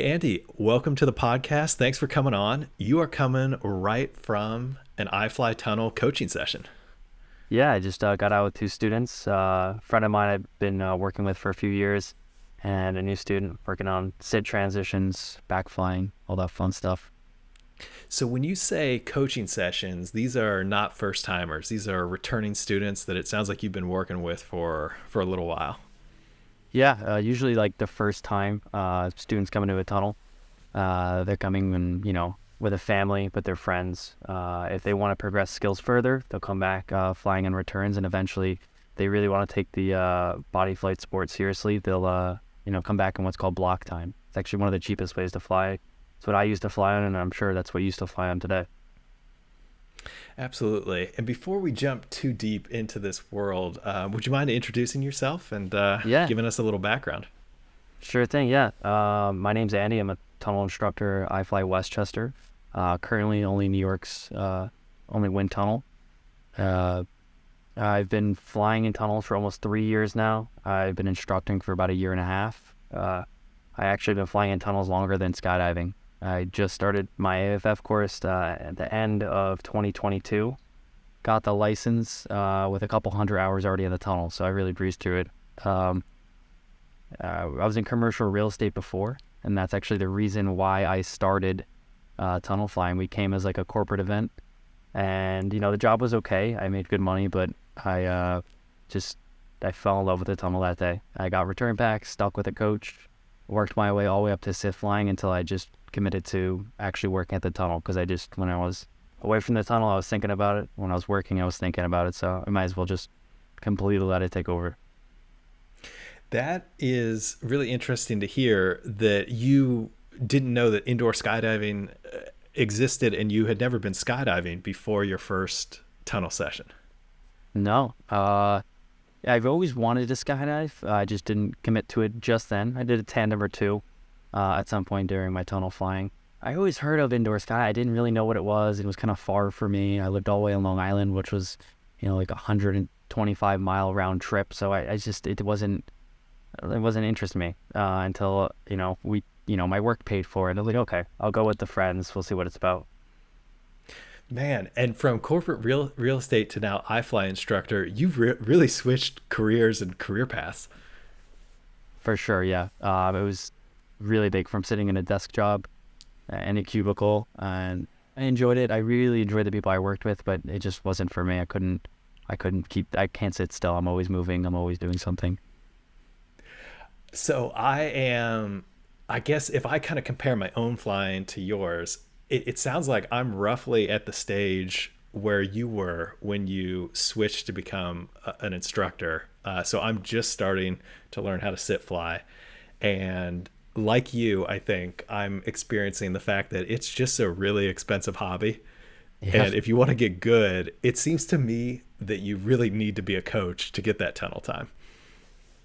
Andy, welcome to the podcast. Thanks for coming on. You are coming right from an ifly tunnel coaching session. Yeah, I just got out with two students. A friend of mine I've been working with for a few years, and a new student working on SID transitions, back flying, all that fun stuff. So when you say coaching sessions, these are not first timers. These are returning students that it sounds like you've been working with for a little while. Yeah, usually like the first time students come into a tunnel, they're coming with a family, with their friends. If they want to progress skills further, they'll come back flying in returns, and eventually they really want to take the body flight sport seriously. They'll come back in what's called block time. It's actually one of the cheapest ways to fly. It's what I used to fly on, and I'm sure that's what you used to fly on today. Absolutely. And before we jump too deep into this world, would you mind introducing yourself and Yeah, giving us a little background? sure thing. Yeah, my name's Andy. I'm a tunnel instructor. I fly Westchester. Currently only New York's only wind tunnel. Uh, I've been flying in tunnels for almost 3 years now. I've been instructing for about a year and a half. I actually been flying in tunnels longer than skydiving. I just started my AFF course at the end of 2022. Got the license with a couple hundred hours already in the tunnel, so I really breezed through it. I was in commercial real estate before, and that's actually the reason why I started tunnel flying. We came as like a corporate event, and the job was okay. I made good money, but I I fell in love with the tunnel that day. I got return packs, stuck with a coach, worked my way all the way up to SID flying until I just committed to actually working at the tunnel, because when I was away from the tunnel, I was thinking about it. When I was working, I was thinking about it. So I might as well just completely let it take over. That is really interesting to hear that you didn't know that indoor skydiving existed and you had never been skydiving before your first tunnel session. No, I've always wanted to skydive. I just didn't commit to it just then. I did a tandem or two at some point during my tunnel flying. I always heard of indoor sky. I didn't really know what it was. It was kind of far for me. I lived all the way on Long Island, which was, like 125-mile round trip. So it wasn't interesting me until my work paid for it. I was like, okay, I'll go with the friends. We'll see what it's about. Man, and from corporate real estate to now iFly instructor, you've really switched careers and career paths. For sure, yeah. It was really big from sitting in a desk job in a cubicle, and I enjoyed it. I really enjoyed the people I worked with, but it just wasn't for me. I can't sit still. I'm always moving. I'm always doing something. So I guess if I kind of compare my own flying to yours, it sounds like I'm roughly at the stage where you were when you switched to become an instructor. So I'm just starting to learn how to sit fly. And like you, I think I'm experiencing the fact that it's just a really expensive hobby. Yeah. And if you want to get good, it seems to me that you really need to be a coach to get that tunnel time.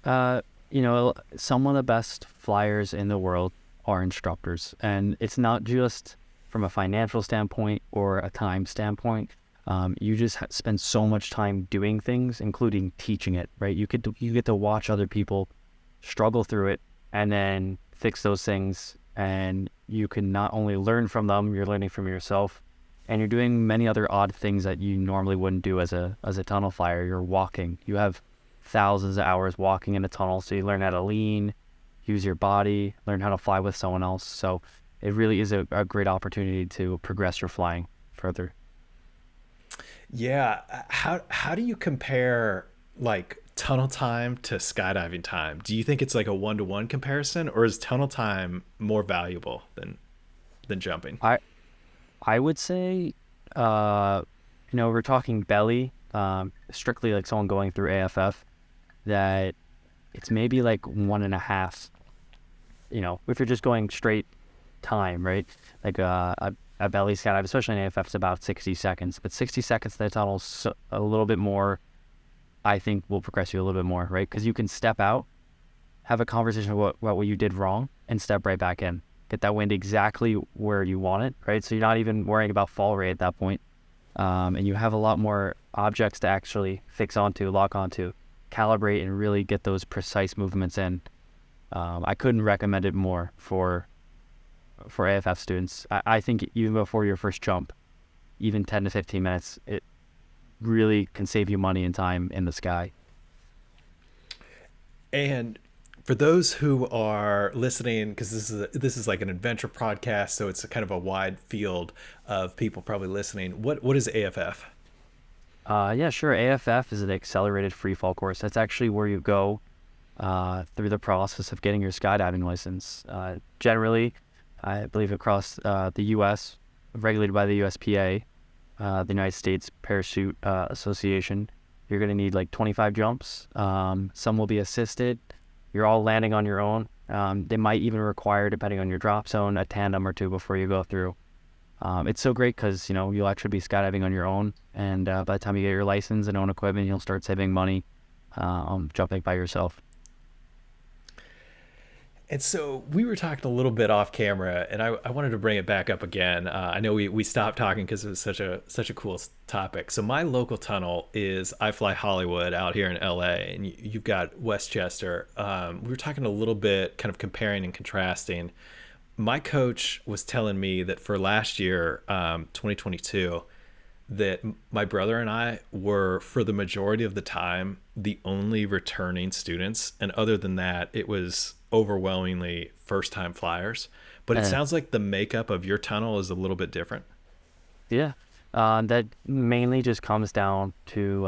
Some of the best flyers in the world are instructors, and it's not just from a financial standpoint or a time standpoint. You just spend so much time doing things, including teaching it, right? You get to watch other people struggle through it and then fix those things, and you can not only learn from them, you're learning from yourself, and you're doing many other odd things that you normally wouldn't do as a tunnel flyer. You're walking. You have thousands of hours walking in a tunnel, so you learn how to lean, use your body, learn how to fly with someone else. So it really is a great opportunity to progress your flying further. Yeah. How do you compare like tunnel time to skydiving time? Do you think it's like a one-to-one comparison, or is tunnel time more valuable than jumping? I I would say, we're talking belly, strictly like someone going through AFF, that it's maybe like 1.5. If you're just going straight time, right? Like a belly skydive, especially in AFF, is about 60 seconds. But 60 seconds in the tunnel's a little bit more, I think, will progress you a little bit more, right? Because you can step out, have a conversation about what you did wrong, and step right back in. Get that wind exactly where you want it, right? So you're not even worrying about fall rate at that point. And you have a lot more objects to actually fix onto, lock onto, calibrate, and really get those precise movements in. I couldn't recommend it more for for AFF students. I think even before your first jump, even 10 to 15 minutes, it really can save you money and time in the sky. And for those who are listening, because this is like an adventure podcast, so it's a kind of a wide field of people probably listening. What is AFF? Yeah, sure. AFF is an accelerated free fall course. That's actually where you go through the process of getting your skydiving license. Generally, I believe across the U.S., regulated by the USPA, the United States Parachute Association, you're going to need like 25 jumps. Some will be assisted. You're all landing on your own. They might even require, depending on your drop zone, a tandem or two before you go through. It's so great because you'll actually be skydiving on your own, and by the time you get your license and own equipment, you'll start saving money jumping by yourself. And so we were talking a little bit off camera, and I wanted to bring it back up again. I know we stopped talking because it was such a cool topic. So my local tunnel is ifly Hollywood out here in LA, and you've got Westchester. We were talking a little bit, kind of comparing and contrasting. My coach was telling me that for last year, 2022, that my brother and I were, for the majority of the time, the only returning students. And other than that, it was overwhelmingly first time flyers. But it Uh, sounds like the makeup of your tunnel is a little bit different. yeah, that mainly just comes down to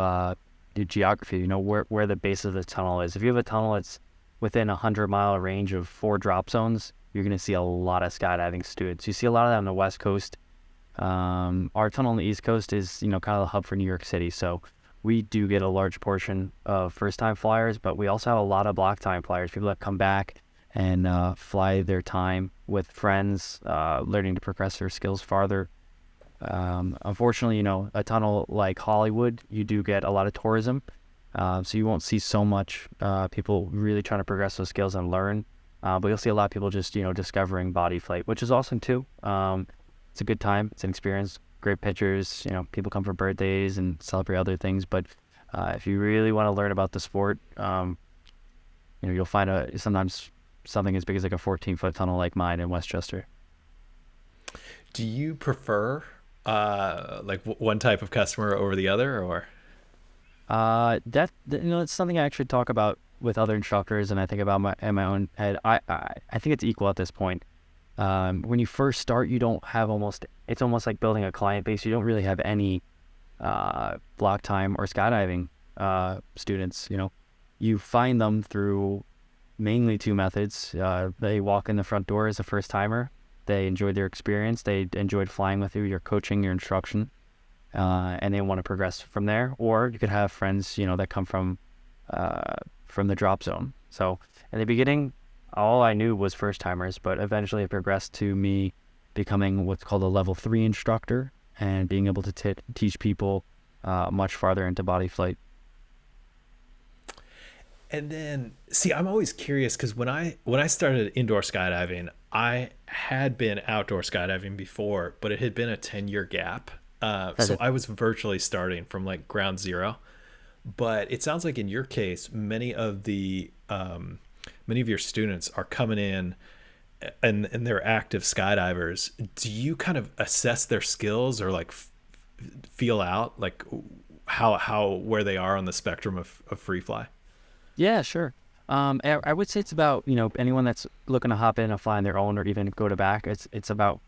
the geography. Where the base of the tunnel is. If you have a tunnel that's within a 100-mile range of 4 drop zones, you're going to see a lot of skydiving students. You see a lot of that on the West Coast. Our tunnel on the East Coast is, kind of the hub for New York City. So we do get a large portion of first-time flyers, but we also have a lot of block-time flyers, people that come back and fly their time with friends, learning to progress their skills farther. Unfortunately, a tunnel like Hollywood, you do get a lot of tourism, so you won't see so much people really trying to progress those skills and learn. But you'll see a lot of people just, discovering body flight, which is awesome too. It's a good time. It's an experience. Great pictures. People come for birthdays and celebrate other things. But if you really want to learn about the sport, you'll find sometimes something as big as like a 14-foot tunnel like mine in Westchester. Do you prefer one type of customer over the other, or? It's something I actually talk about with other instructors, and I think about in my own head. I think it's equal at this point. When you first start, you don't have it's almost like building a client base. You don't really have any block time or skydiving students. You find them through mainly 2 methods. They walk in the front door as a first timer. They enjoyed their experience. They enjoyed flying with you, your coaching, your instruction, and they want to progress from there. Or you could have friends, that come from the drop zone. So in the beginning, all I knew was first timers, but eventually it progressed to me becoming what's called a level 3 instructor and being able to teach people much farther into body flight. And then, see, I'm always curious because when I started indoor skydiving, I had been outdoor skydiving before, but it had been a 10-year gap. So I was virtually starting from like ground zero. But it sounds like in your case, many of your students are coming in and they're active skydivers. Do you kind of assess their skills or like feel out like how where they are on the spectrum of free fly? Yeah, sure. I would say it's about, anyone that's looking to hop in and fly on their own or even go to back. It's about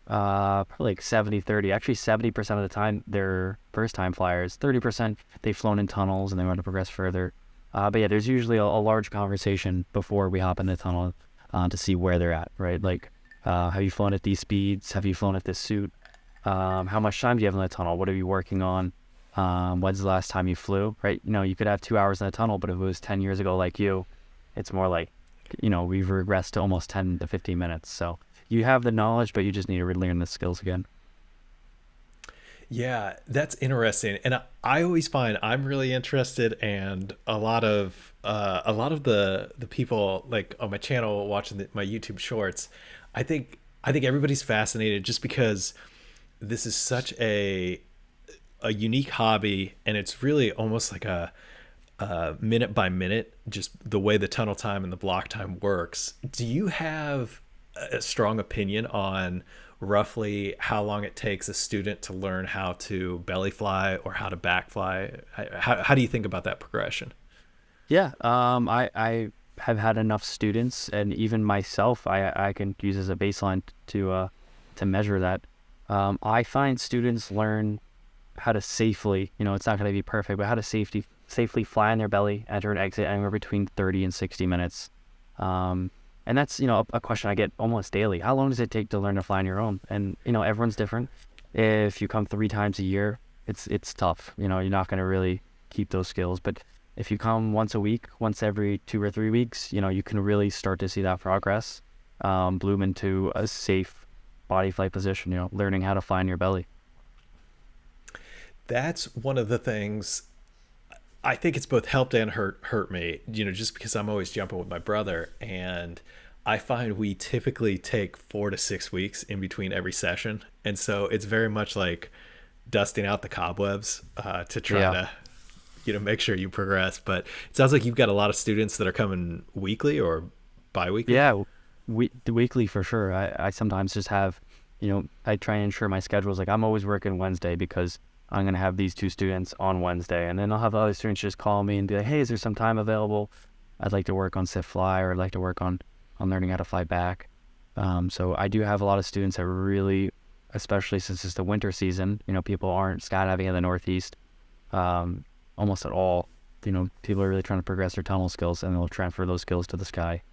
probably like 70-30. Actually, 70% of the time they're first time flyers. 30% they've flown in tunnels and they want to progress further. But yeah, there's usually a large conversation before we hop in the tunnel to see where they're at, right? Like, have you flown at these speeds? Have you flown at this suit? How much time do you have in the tunnel? What are you working on? When's the last time you flew, right? You could have 2 hours in the tunnel, but if it was 10 years ago like you, it's more like, we've regressed to almost 10 to 15 minutes. So you have the knowledge, but you just need to relearn the skills again. Yeah, that's interesting, and I always find I'm really interested, and a lot of the people like on my channel watching my YouTube shorts, I think everybody's fascinated just because this is such a unique hobby, and it's really almost like a minute by minute, just the way the tunnel time and the block time works. Do you have a strong opinion on roughly how long it takes a student to learn how to belly fly or how to back fly? How do you think about that progression? Yeah, I have had enough students, and even myself, I can use as a baseline to measure that. I find students learn how to safely, it's not going to be perfect, but how to safely fly on their belly, enter and exit anywhere between 30 and 60 minutes. Um, and that's, a question I get almost daily. How long does it take to learn to fly on your own? And, everyone's different. If you come 3 times a year, it's tough. You're not going to really keep those skills. But if you come once a week, once every 2 or 3 weeks, you can really start to see that progress, bloom into a safe body flight position, learning how to fly on your belly. That's one of the things. I think it's both helped and hurt me, just because I'm always jumping with my brother, and I find we typically take 4 to 6 weeks in between every session, and so it's very much like dusting out the cobwebs to try Yeah. to make sure you progress. But it sounds like you've got a lot of students that are coming weekly or bi-weekly. Yeah, the weekly for sure. I sometimes just have, I try and ensure my schedule is like I'm always working Wednesday because I'm going to have these two students on Wednesday. And then I'll have other students just call me and be like, hey, is there some time available? I'd like to work on sit fly, or I'd like to work on learning how to fly back. So I do have a lot of students that really, especially since it's the winter season, people aren't skydiving in the Northeast um, almost at all. People are really trying to progress their tunnel skills, and they'll transfer those skills to the sky.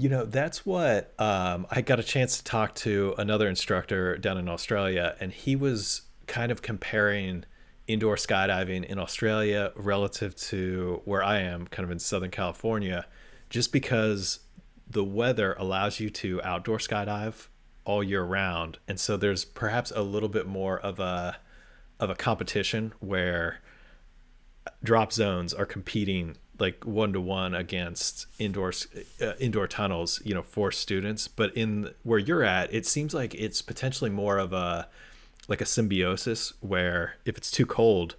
That's what I got a chance to talk to another instructor down in Australia, and he was kind of comparing indoor skydiving in Australia relative to where I am, kind of in Southern California, just because the weather allows you to outdoor skydive all year round. And so there's perhaps a little bit more of a competition where drop zones are competing like 1 to 1 against indoor tunnels, for students. But in where you're at, it seems like it's potentially more of a like a symbiosis where if it's too cold,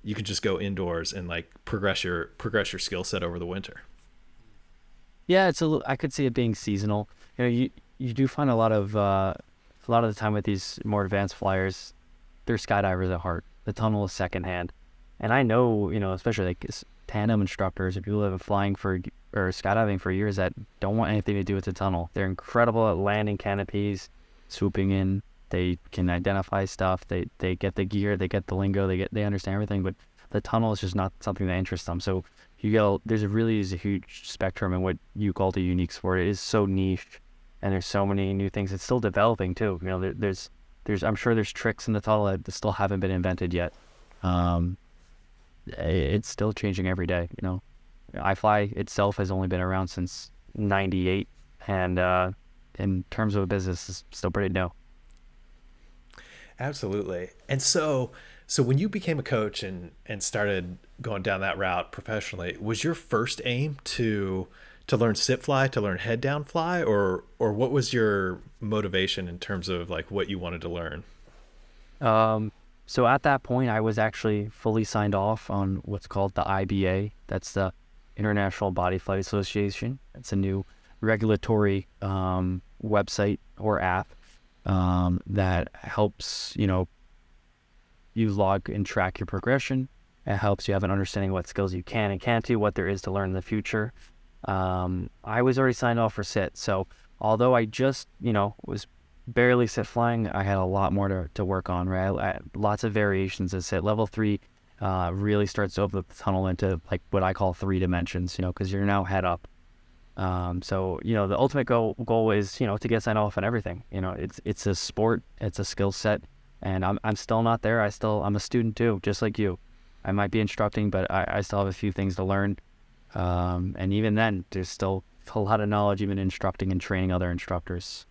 you could just go indoors and like progress your skill set over the winter. Yeah, I could see it being seasonal. You do find a lot of the time with these more advanced flyers, they're skydivers at heart. The tunnel is secondhand, and I know, especially like tandem instructors or people that have been flying or skydiving for years that don't want anything to do with the tunnel. They're incredible at landing canopies, swooping in. They can identify stuff. They get the gear. They get the lingo. They understand everything. But the tunnel is just not something that interests them. So there's a huge spectrum in what you call the unique sport. It is so niche, and there's so many new things. It's still developing too. I'm sure there's tricks in the tunnel that still haven't been invented yet. Um, it's still changing every day. iFly itself has only been around since '98, and in terms of a business, it's still pretty new. Absolutely. And so when you became a coach and started going down that route professionally, was your first aim to learn sit fly, to learn head down fly, or what was your motivation in terms of like what you wanted to learn? So at that point, I was actually fully signed off on what's called the IBA. That's the International Body Flight Association. It's a new regulatory website or app that helps you log and track your progression. It helps you have an understanding of what skills you can and can't do, what there is to learn in the future. I was already signed off for sit, so although I just was barely sit flying, I had a lot more to work on. Right, lots of variations of sit. Level 3 really starts to open up the tunnel into like what I call 3 dimensions. Because you're now head up. So the ultimate goal is to get signed off on everything. It's a sport, it's a skill set, and I'm still not there. I'm a student too, just like you. I might be instructing, but I still have a few things to learn. And even then, there's still a lot of knowledge even instructing and training other instructors.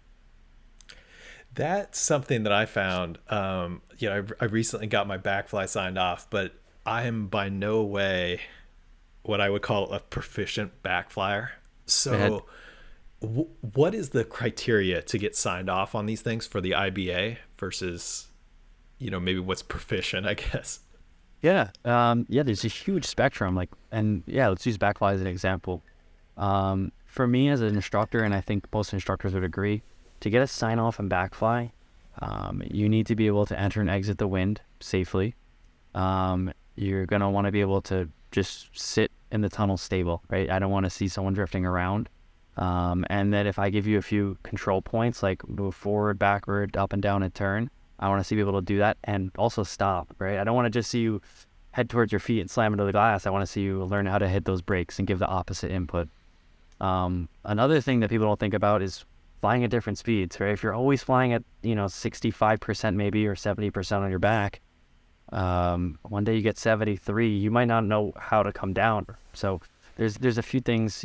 That's something that I found. I recently got my back fly signed off, but I am by no way what I would call a proficient back flyer. Ahead. So, what is the criteria to get signed off on these things for the IBA versus, maybe what's proficient, I guess? Yeah. Yeah, there's a huge spectrum. And yeah, let's use backfly as an example. for me as an instructor, and I think most instructors would agree, to get a sign off and backfly, you need to be able to enter and exit the wind safely. You're going to want to be able to just sit in the tunnel stable, right? I don't want to see someone drifting around. And then if I give you a few control points, like move forward, backward, up and down, and turn, I want to see you be able to do that and also stop, right? I don't want to just see you head towards your feet and slam into the glass. I want to see you learn how to hit those brakes and give the opposite input. Another thing that people don't think about is flying at different speeds, right? If you're always flying at, 65% maybe or 70% on your back, one day you get 73, you might not know how to come down. So there's a few things,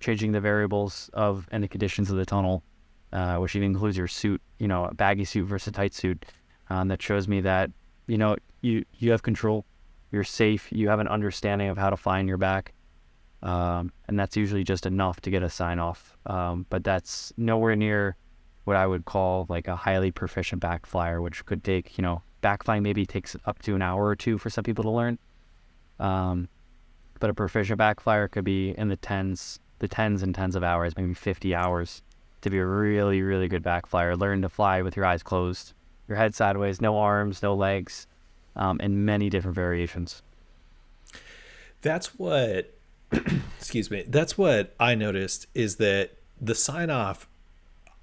changing the variables of and the conditions of the tunnel, which even includes your suit, a baggy suit versus a tight suit, that shows me that, you have control, you're safe, you have an understanding of how to fly in your back. And that's usually just enough to get a sign off. But that's nowhere near what I would call like a highly proficient back flyer, which could take, back flying maybe takes up to an hour or two for some people to learn. But a proficient back flyer could be in the tens and tens of hours, maybe 50 hours to be a really, really good back flyer. Learn to fly with your eyes closed, your head sideways, no arms, no legs, and many different variations. That's what, excuse me, that's what I noticed is that the sign off,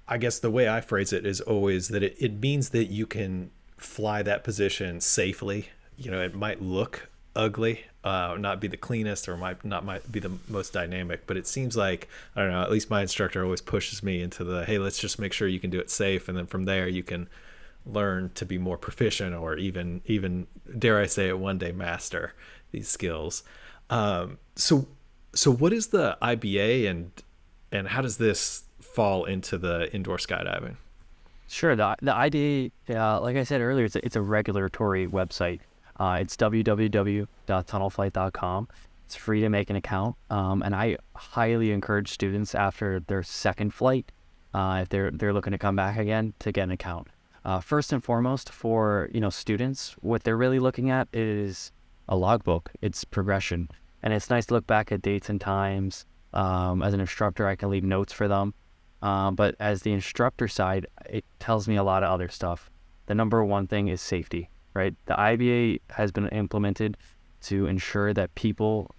I guess the way I phrase it is always that it means that you can fly that position safely. It might look ugly, not be the cleanest, or might be the most dynamic, but it seems like, I don't know, at least my instructor always pushes me into the, hey, let's just make sure you can do it safe, and then from there you can learn to be more proficient, or even dare I say it, one day master these skills. So what is the IBA, and how does this fall into the indoor skydiving? Sure. The IDA, like I said earlier, it's a regulatory website. It's www.tunnelflight.com. It's free to make an account, and I highly encourage students after their second flight, if they're looking to come back again, to get an account. First and foremost, for students, what they're really looking at is a logbook. It's progression, and it's nice to look back at dates and times. As an instructor, I can leave notes for them. But as the instructor side, it tells me a lot of other stuff. The number one thing is safety, right? The IBA has been implemented to ensure that people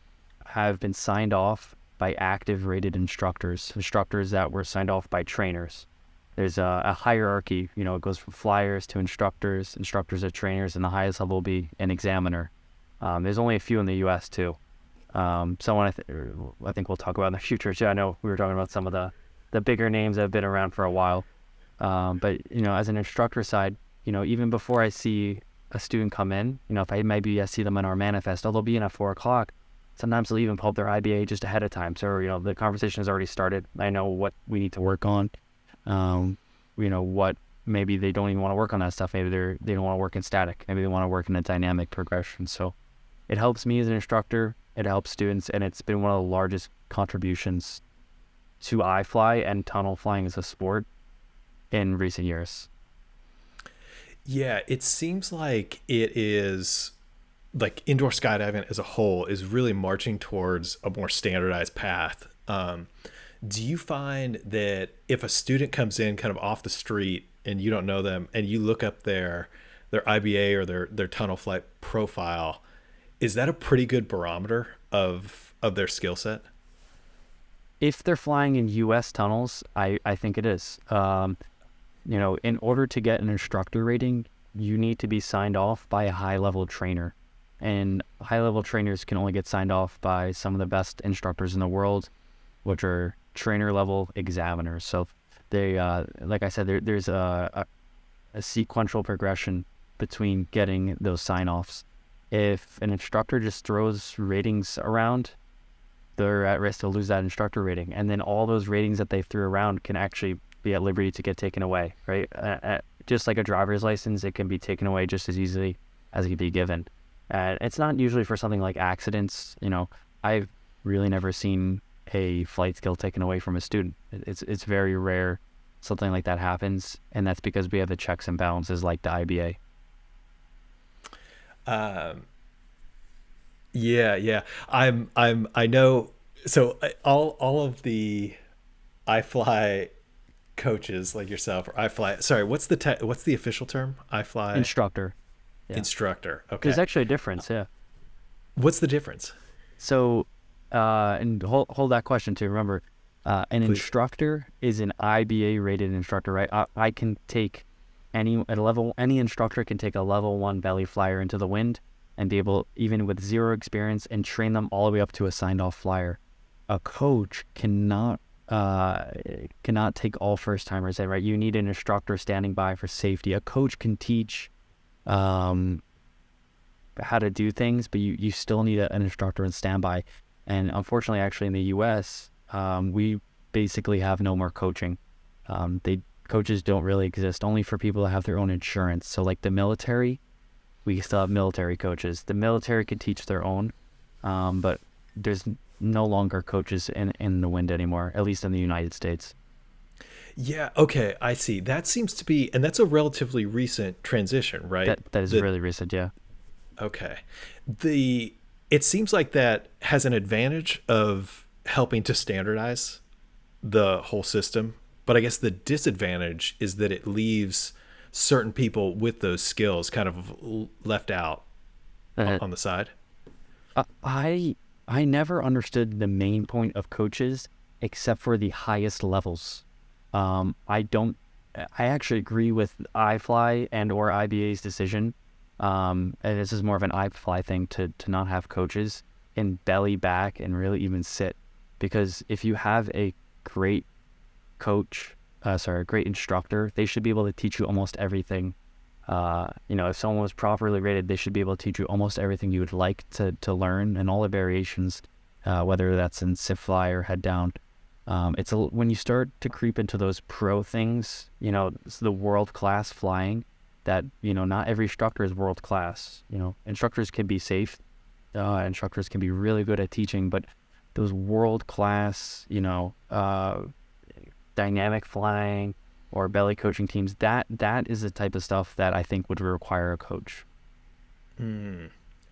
have been signed off by active rated instructors that were signed off by trainers. There's a hierarchy, it goes from flyers to instructors to trainers, and the highest level will be an examiner. There's only a few in the US too. Someone I think we'll talk about in the future too. I know we were talking about some of the bigger names that have been around for a while. But as an instructor side, even before I see a student come in, if I see them in our manifest, they'll be in at 4 o'clock. Sometimes they'll even pull up their IBA just ahead of time. So, the conversation has already started. I know what we need to work on. What maybe they don't even want to work on that stuff. Maybe they don't want to work in static. Maybe they want to work in a dynamic progression. So it helps me as an instructor. It helps students. And it's been one of the largest contributions to ifly and tunnel flying as a sport in recent years. Yeah, it seems like it is, like, indoor skydiving as a whole is really marching towards a more standardized path. Do you find that if a student comes in kind of off the street and you don't know them, and you look up their IBA or their tunnel flight profile, is that a pretty good barometer of their skill set? If they're flying in US tunnels, I think it is. In order to get an instructor rating, you need to be signed off by a high-level trainer. And high-level trainers can only get signed off by some of the best instructors in the world, which are trainer-level examiners. So they, like I said, there's a sequential progression between getting those sign-offs. If an instructor just throws ratings around, they're at risk to lose that instructor rating. And then all those ratings that they threw around can actually be at liberty to get taken away, right? Just like a driver's license, it can be taken away just as easily as it can be given. And it's not usually for something like accidents. I've really never seen a flight skill taken away from a student. It's very rare something like that happens, and that's because we have the checks and balances like the IBA. Yeah. I know So all of the ifly coaches like yourself, or ifly, sorry, what's the official term? Ifly Instructor. Yeah. instructor. There's Okay. actually a difference. Yeah. What's the difference? So, and hold that question too. Remember, an Please. instructor is an IBA rated instructor, right? I can take any instructor can take a level one belly flyer into the wind and be able, even with zero experience, and train them all the way up to a signed off flyer. A coach cannot take all first timers in, right? You need an instructor standing by for safety. A coach can teach um, how to do things, but you still need an instructor on standby. And unfortunately, actually, in the U.S., we basically have no more coaching. They Coaches don't really exist, only for people that have their own insurance. So, like the military, we still have military coaches. The military could teach their own, but there's no longer coaches in the wind anymore, at least in the United States. Yeah, okay, I see. That seems to be, and that's a relatively recent transition, right? That is The really recent, yeah. Okay. The It seems like that has an advantage of helping to standardize the whole system, but I guess the disadvantage is that it leaves certain people with those skills kind of left out Uh, on the side. I I never understood the main point of coaches except for the highest levels. I don't. I actually agree with iFly and or IBA's decision. And this is more of an iFly thing to not have coaches and belly back and really even sit, because if you have a great a great instructor, they should be able to teach you almost everything. If someone was properly rated, they should be able to teach you almost everything you would like to learn and all the variations, whether that's in sit fly or head down. When you start to creep into those pro things, it's the world class flying that, not every instructor is world class. Instructors can be safe, instructors can be really good at teaching, but those world class, dynamic flying or belly coaching teams, that is the type of stuff that I think would require a coach.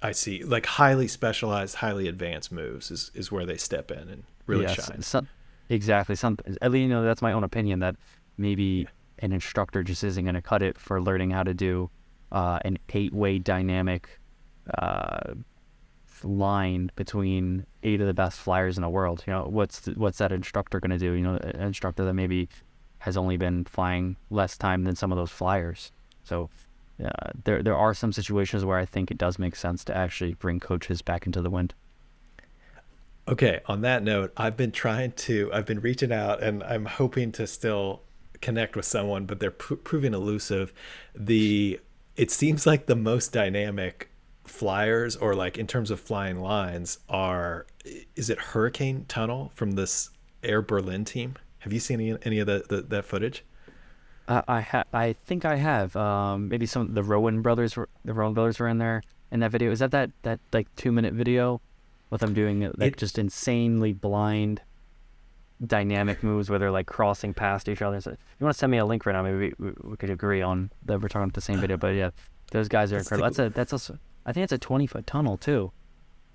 I see. Like highly specialized, highly advanced moves is where they step in and really Yes, shine. exactly. At least, that's my own opinion, that Yeah. maybe an instructor just isn't going to cut it for learning how to do an eight-way dynamic uh, line between eight of the best flyers in the world. What's that instructor going to do? An instructor that maybe has only been flying less time than some of those flyers. So there are some situations where I think it does make sense to actually bring coaches back into the wind. Okay, on that note, I've been reaching out and I'm hoping to still connect with someone, but they're proving elusive. It seems like the most dynamic flyers, or like in terms of flying lines, is it Hurricane Tunnel from this Air Berlin team? Have you seen any of that footage? I think I have. Maybe the Rowan brothers were in there in that video. Is that like 2 minute video with them doing like It just insanely blind dynamic moves where they're like crossing past each other? So if you want to send me a link right now, maybe we could agree on that we're talking about the same video. But yeah, those guys are let's incredible. take a, That's also, I think it's a 20-foot tunnel too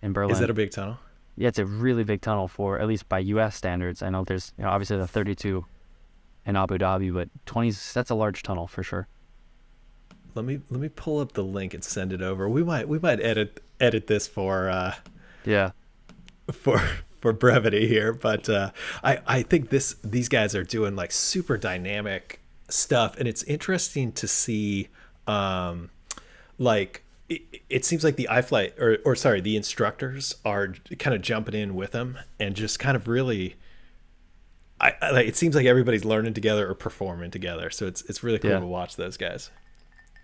in is that Berlin. a big tunnel? Yeah, it's a really big tunnel for, at least by U.S. standards. I know there's, obviously the 32 in Abu Dhabi, but 20s, that's a large tunnel for sure. Let me pull up the link and send it over. We might edit this Yeah. for for brevity here, but I think these guys are doing like super dynamic stuff, and it's interesting to see. Like it seems like the iFlight, or sorry, the instructors are kind of jumping in with them and just kind of really. Like it seems like everybody's learning together or performing together, so it's really cool Yeah. to watch those guys.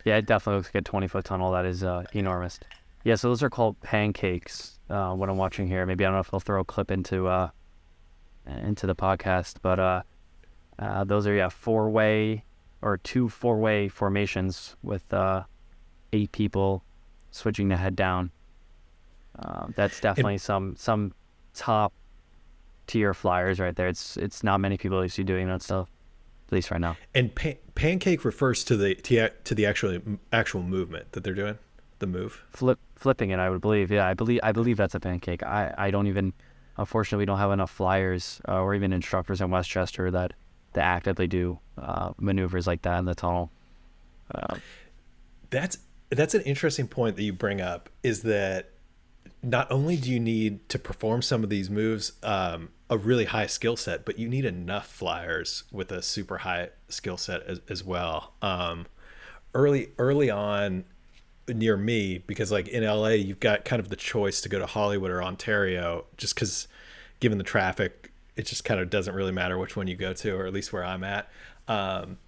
Yeah, it definitely looks like a 20-foot tunnel. That is enormous. Yeah, so those are called pancakes. What I'm watching here, maybe I don't know if they'll throw a clip into the podcast, but those are, yeah, four-way or two four-way formations with 8 people switching to head down. That's And definitely some top tier flyers right there. It's not many people you see doing that stuff, at least right now. and pancake refers to the actual movement that they're doing, the move. Flipping it, I would believe. Yeah, I believe that's a pancake. I don't even. unfortunately, we don't have enough flyers or even instructors in Westchester that actively do maneuvers like that in the tunnel. Uh, That's that's an interesting point that you bring up. Is that not only do you need to perform some of these moves a really high skill set, but you need enough flyers with a super high skill set as well. Early on near me, because like in LA, you've got kind of the choice to go to Hollywood or Ontario, just because given the traffic, it just kind of doesn't really matter which one you go to, or at least where I'm at. Um,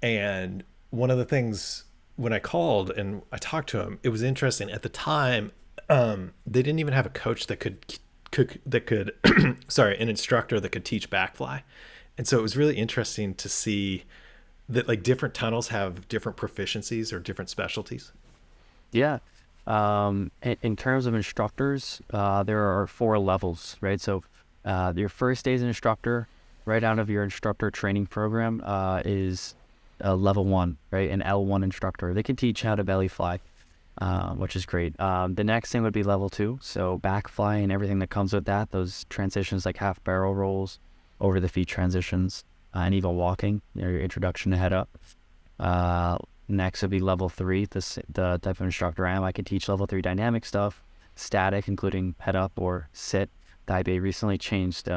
and one of the things when I called and I talked to him, it was interesting. At the time, they didn't even have a coach that could sorry, an instructor that could teach backfly. And so it was really interesting to see that like different tunnels have different proficiencies or different specialties. yeah. In terms of instructors, there are four levels, right? So, your first day as an instructor, right out of your instructor training program, is level one, right? An L1 instructor. They can teach how to belly fly, which is great. The next thing would be level two. So back fly and everything that comes with that, those transitions like half barrel rolls, over the feet transitions, and even walking, your introduction to head up. Uh, Next would be level three. The type of instructor I am. I can teach level three dynamic stuff, static, including head up or sit. The IBA recently changed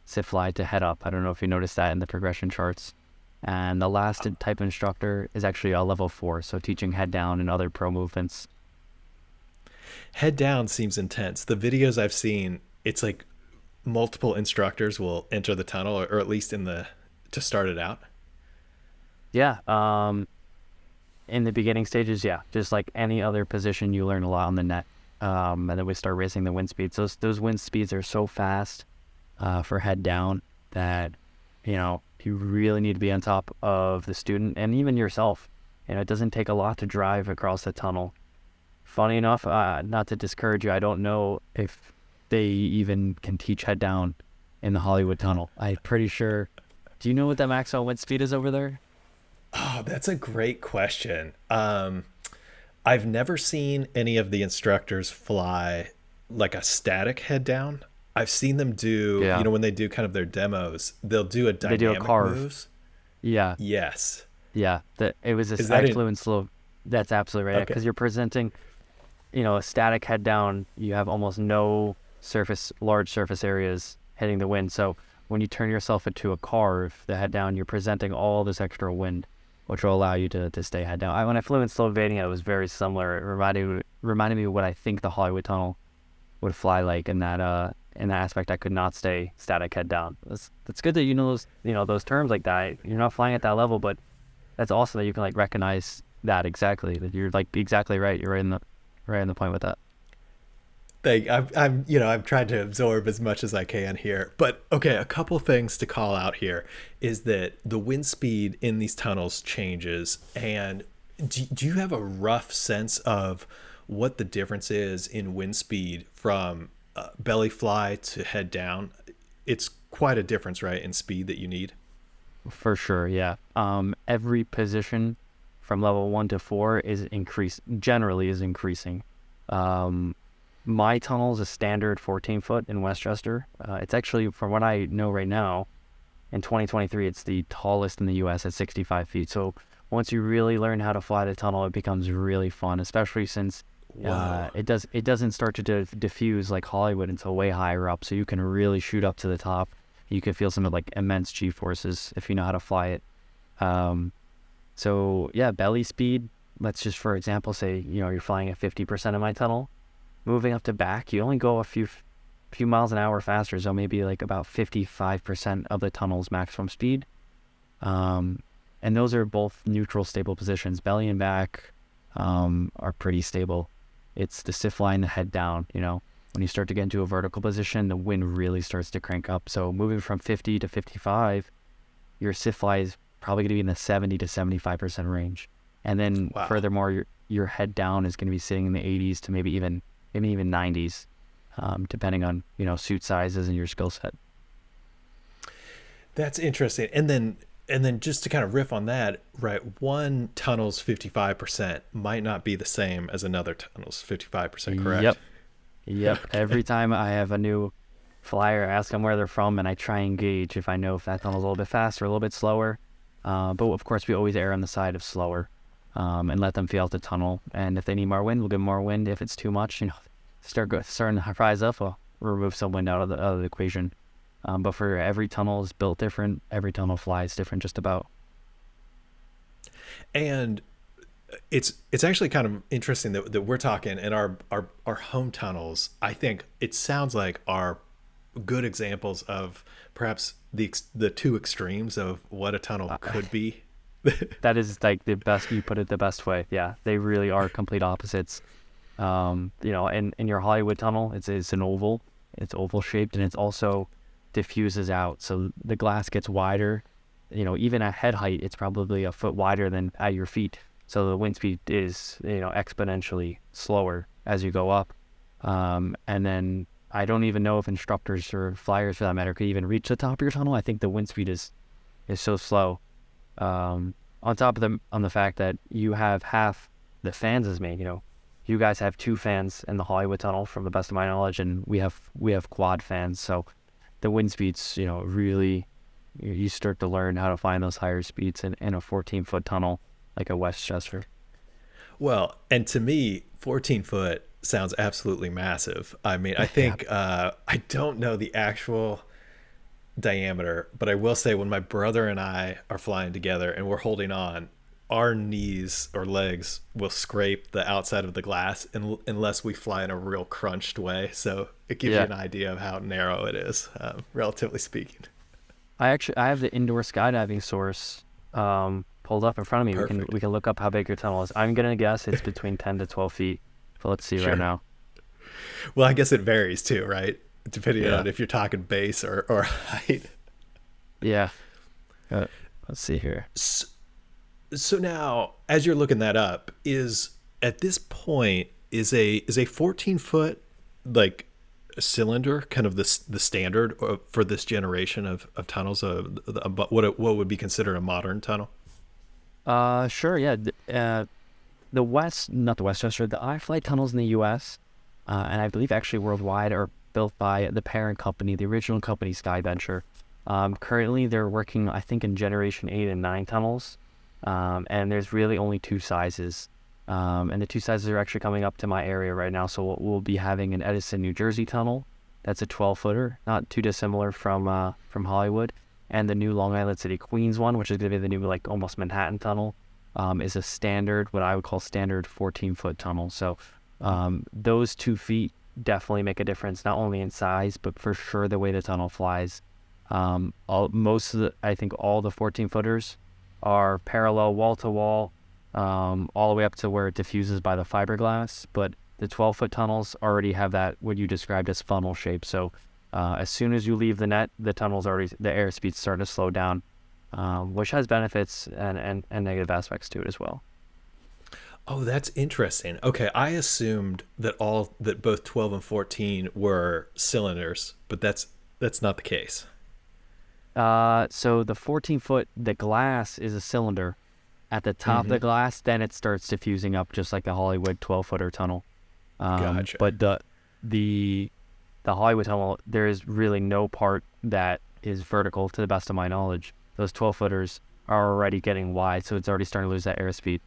sit fly to head up. I don't know if you noticed that in the progression charts. And the last type of instructor is actually a level four, so teaching head down and other pro movements. Head down seems intense. The videos I've seen, it's like multiple instructors will enter the tunnel, or at least in the to start it out. Yeah. In the beginning stages, yeah, just like any other position, you learn a lot on the net. And then we start raising the wind speeds. Those wind speeds are so fast for head down that you really need to be on top of the student and even yourself. It doesn't take a lot to drive across the tunnel. Funny enough, not to discourage you, I don't know if they even can teach head down in the Hollywood tunnel. I'm pretty sure. Do you know what the maximum wind speed is over there? Oh, that's a great question. I've never seen any of the instructors fly like a static head down. I've seen them do, Yeah, when they do kind of their demos, they'll do a they do a dynamic carve. moves. Yeah, Yes. yeah. It was Is this. that I in? flew in slow. That's absolutely right. Okay. Because you're presenting, a static head down. You have almost no large surface areas hitting the wind. So when you turn yourself into a carve, the head down, you're presenting all this extra wind, which will allow you to stay head down. When I flew in slow evading, it was very similar. It reminded me of what I think the Hollywood tunnel would fly like in that aspect. I could not stay static head down. That's good that you know those terms like that. You're not flying at that level, but that's awesome that you can like recognize that exactly. That you're like exactly right. You're right in the point with that. I'm trying to absorb as much as I can here. But okay, a couple things to call out here is that the wind speed in these tunnels changes. And do you have a rough sense of what the difference is in wind speed from belly fly to head down? It's quite a difference, right, in speed that you need. For sure, yeah. Every position from level one to four generally is increasing. Um, my tunnel is a standard 14 foot in Westchester. It's actually, from what I know right now, in 2023, it's the tallest in the US at 65 feet. So once you really learn how to fly the tunnel, it becomes really fun, especially since Whoa. it doesn't start to diffuse like Hollywood until way higher up. So you can really shoot up to the top. You can feel some of like immense G forces if you know how to fly it. Um, so yeah, belly speed. Let's just, for example, say you're flying at 50% of my tunnel. Moving up to back, you only go a few miles an hour faster, so maybe like about 55% of the tunnel's maximum speed. Um, and those are both neutral, stable positions. Belly and back are pretty stable. It's the stiff line, the head down. When you start to get into a vertical position, the wind really starts to crank up. So moving from 50 to 55, your stiff fly is probably going to be in the 70 to 75% range. And then Wow. furthermore, your head down is going to be sitting in the 80s to maybe even 90s, depending on suit sizes and your skill set. That's interesting. And then just to kind of riff on that, right? One tunnel's 55% might not be the same as another tunnel's 55%, correct? Yep, yep. Okay. Every time I have a new flyer, ask them where they're from, and I try and gauge if I know if that tunnel's a little bit faster, a little bit slower. But of course, we always err on the side of slower, and let them feel out the tunnel. And if they need more wind, we'll give them more wind. If it's too much, starting to rise up, we'll remove some wind out of the equation. But for every tunnel is built different. Every tunnel flies different, just about. And it's actually kind of interesting that we're talking, and our home tunnels, I think it sounds like, are good examples of perhaps the two extremes of what a tunnel Uh, could be. that is like the best. You put it the best way. Yeah, they really are complete opposites. In your Hollywood tunnel, it's an oval. It's oval shaped, and it's also diffuses out. So the glass gets wider. Even at head height, it's probably a foot wider than at your feet. So the wind speed is, exponentially slower as you go up. And then I don't even know if instructors or flyers, for that matter, could even reach the top of your tunnel. I think the wind speed is so slow. On top of on the fact that you have half the fans as me. You guys have two fans in the Hollywood tunnel, from the best of my knowledge, and we have quad fans. So the wind speeds, really, you start to learn how to find those higher speeds in a 14-foot tunnel like a Westchester. Well, and to me, 14 foot sounds absolutely massive. I mean, I Yeah. think I don't know the actual diameter, but I will say when my brother and I are flying together and we're holding on, our knees or legs will scrape the outside of the glass unless we fly in a real crunched way. So it gives you Yeah. an idea of how narrow it is, relatively speaking. I have the indoor skydiving source pulled up in front of me. We Perfect. can look up how big your tunnel is. I'm gonna guess it's between 10 to 12 feet. But let's see right Sure. now. Well, I guess it varies too, right? Depending Yeah. on if you're talking base or height. Yeah. Uh, let's see here. So, so now, as you're looking that up, is at this point is a 14 foot like cylinder kind of the standard for this generation of tunnels? What would be considered a modern tunnel? Sure. Yeah. Not the Westchester, the ifly tunnels in the U.S. And I believe actually worldwide are built by the parent company, the original company, Skyventure. Currently, they're working, I think, in generation 8 and 9 tunnels. And there's really only two sizes. And the two sizes are actually coming up to my area right now. So we'll be having an Edison, New Jersey tunnel. That's a 12-footer, not too dissimilar from Hollywood. And the new Long Island City, Queens one, which is going to be the new, like, almost Manhattan tunnel, is a standard, what I would call standard 14-foot tunnel. So those 2 feet definitely make a difference, not only in size, but for sure the way the tunnel flies. I think all the 14-footers are parallel wall to wall, all the way up to where it diffuses by the fiberglass. But the 12-foot tunnels already have that, what you described as funnel shape. So as soon as you leave the net, the airspeed's starting to slow down, which has benefits and negative aspects to it as well. Oh, that's interesting. Okay, I assumed that both 12 and 14 were cylinders, but that's not the case. So the 14-foot, the glass is a cylinder. At the top of the Mm-hmm. glass, then it starts diffusing up just like the Hollywood 12-footer tunnel. Gotcha. But the the Hollywood tunnel, there is really no part that is vertical to the best of my knowledge. Those 12-footers are already getting wide, so it's already starting to lose that airspeed.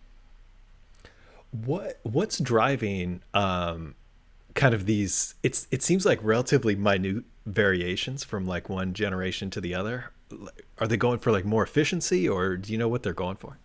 What's driving kind of these? It seems like relatively minute variations from like one generation to the other. Are they going for like more efficiency, or do you know what they're going for?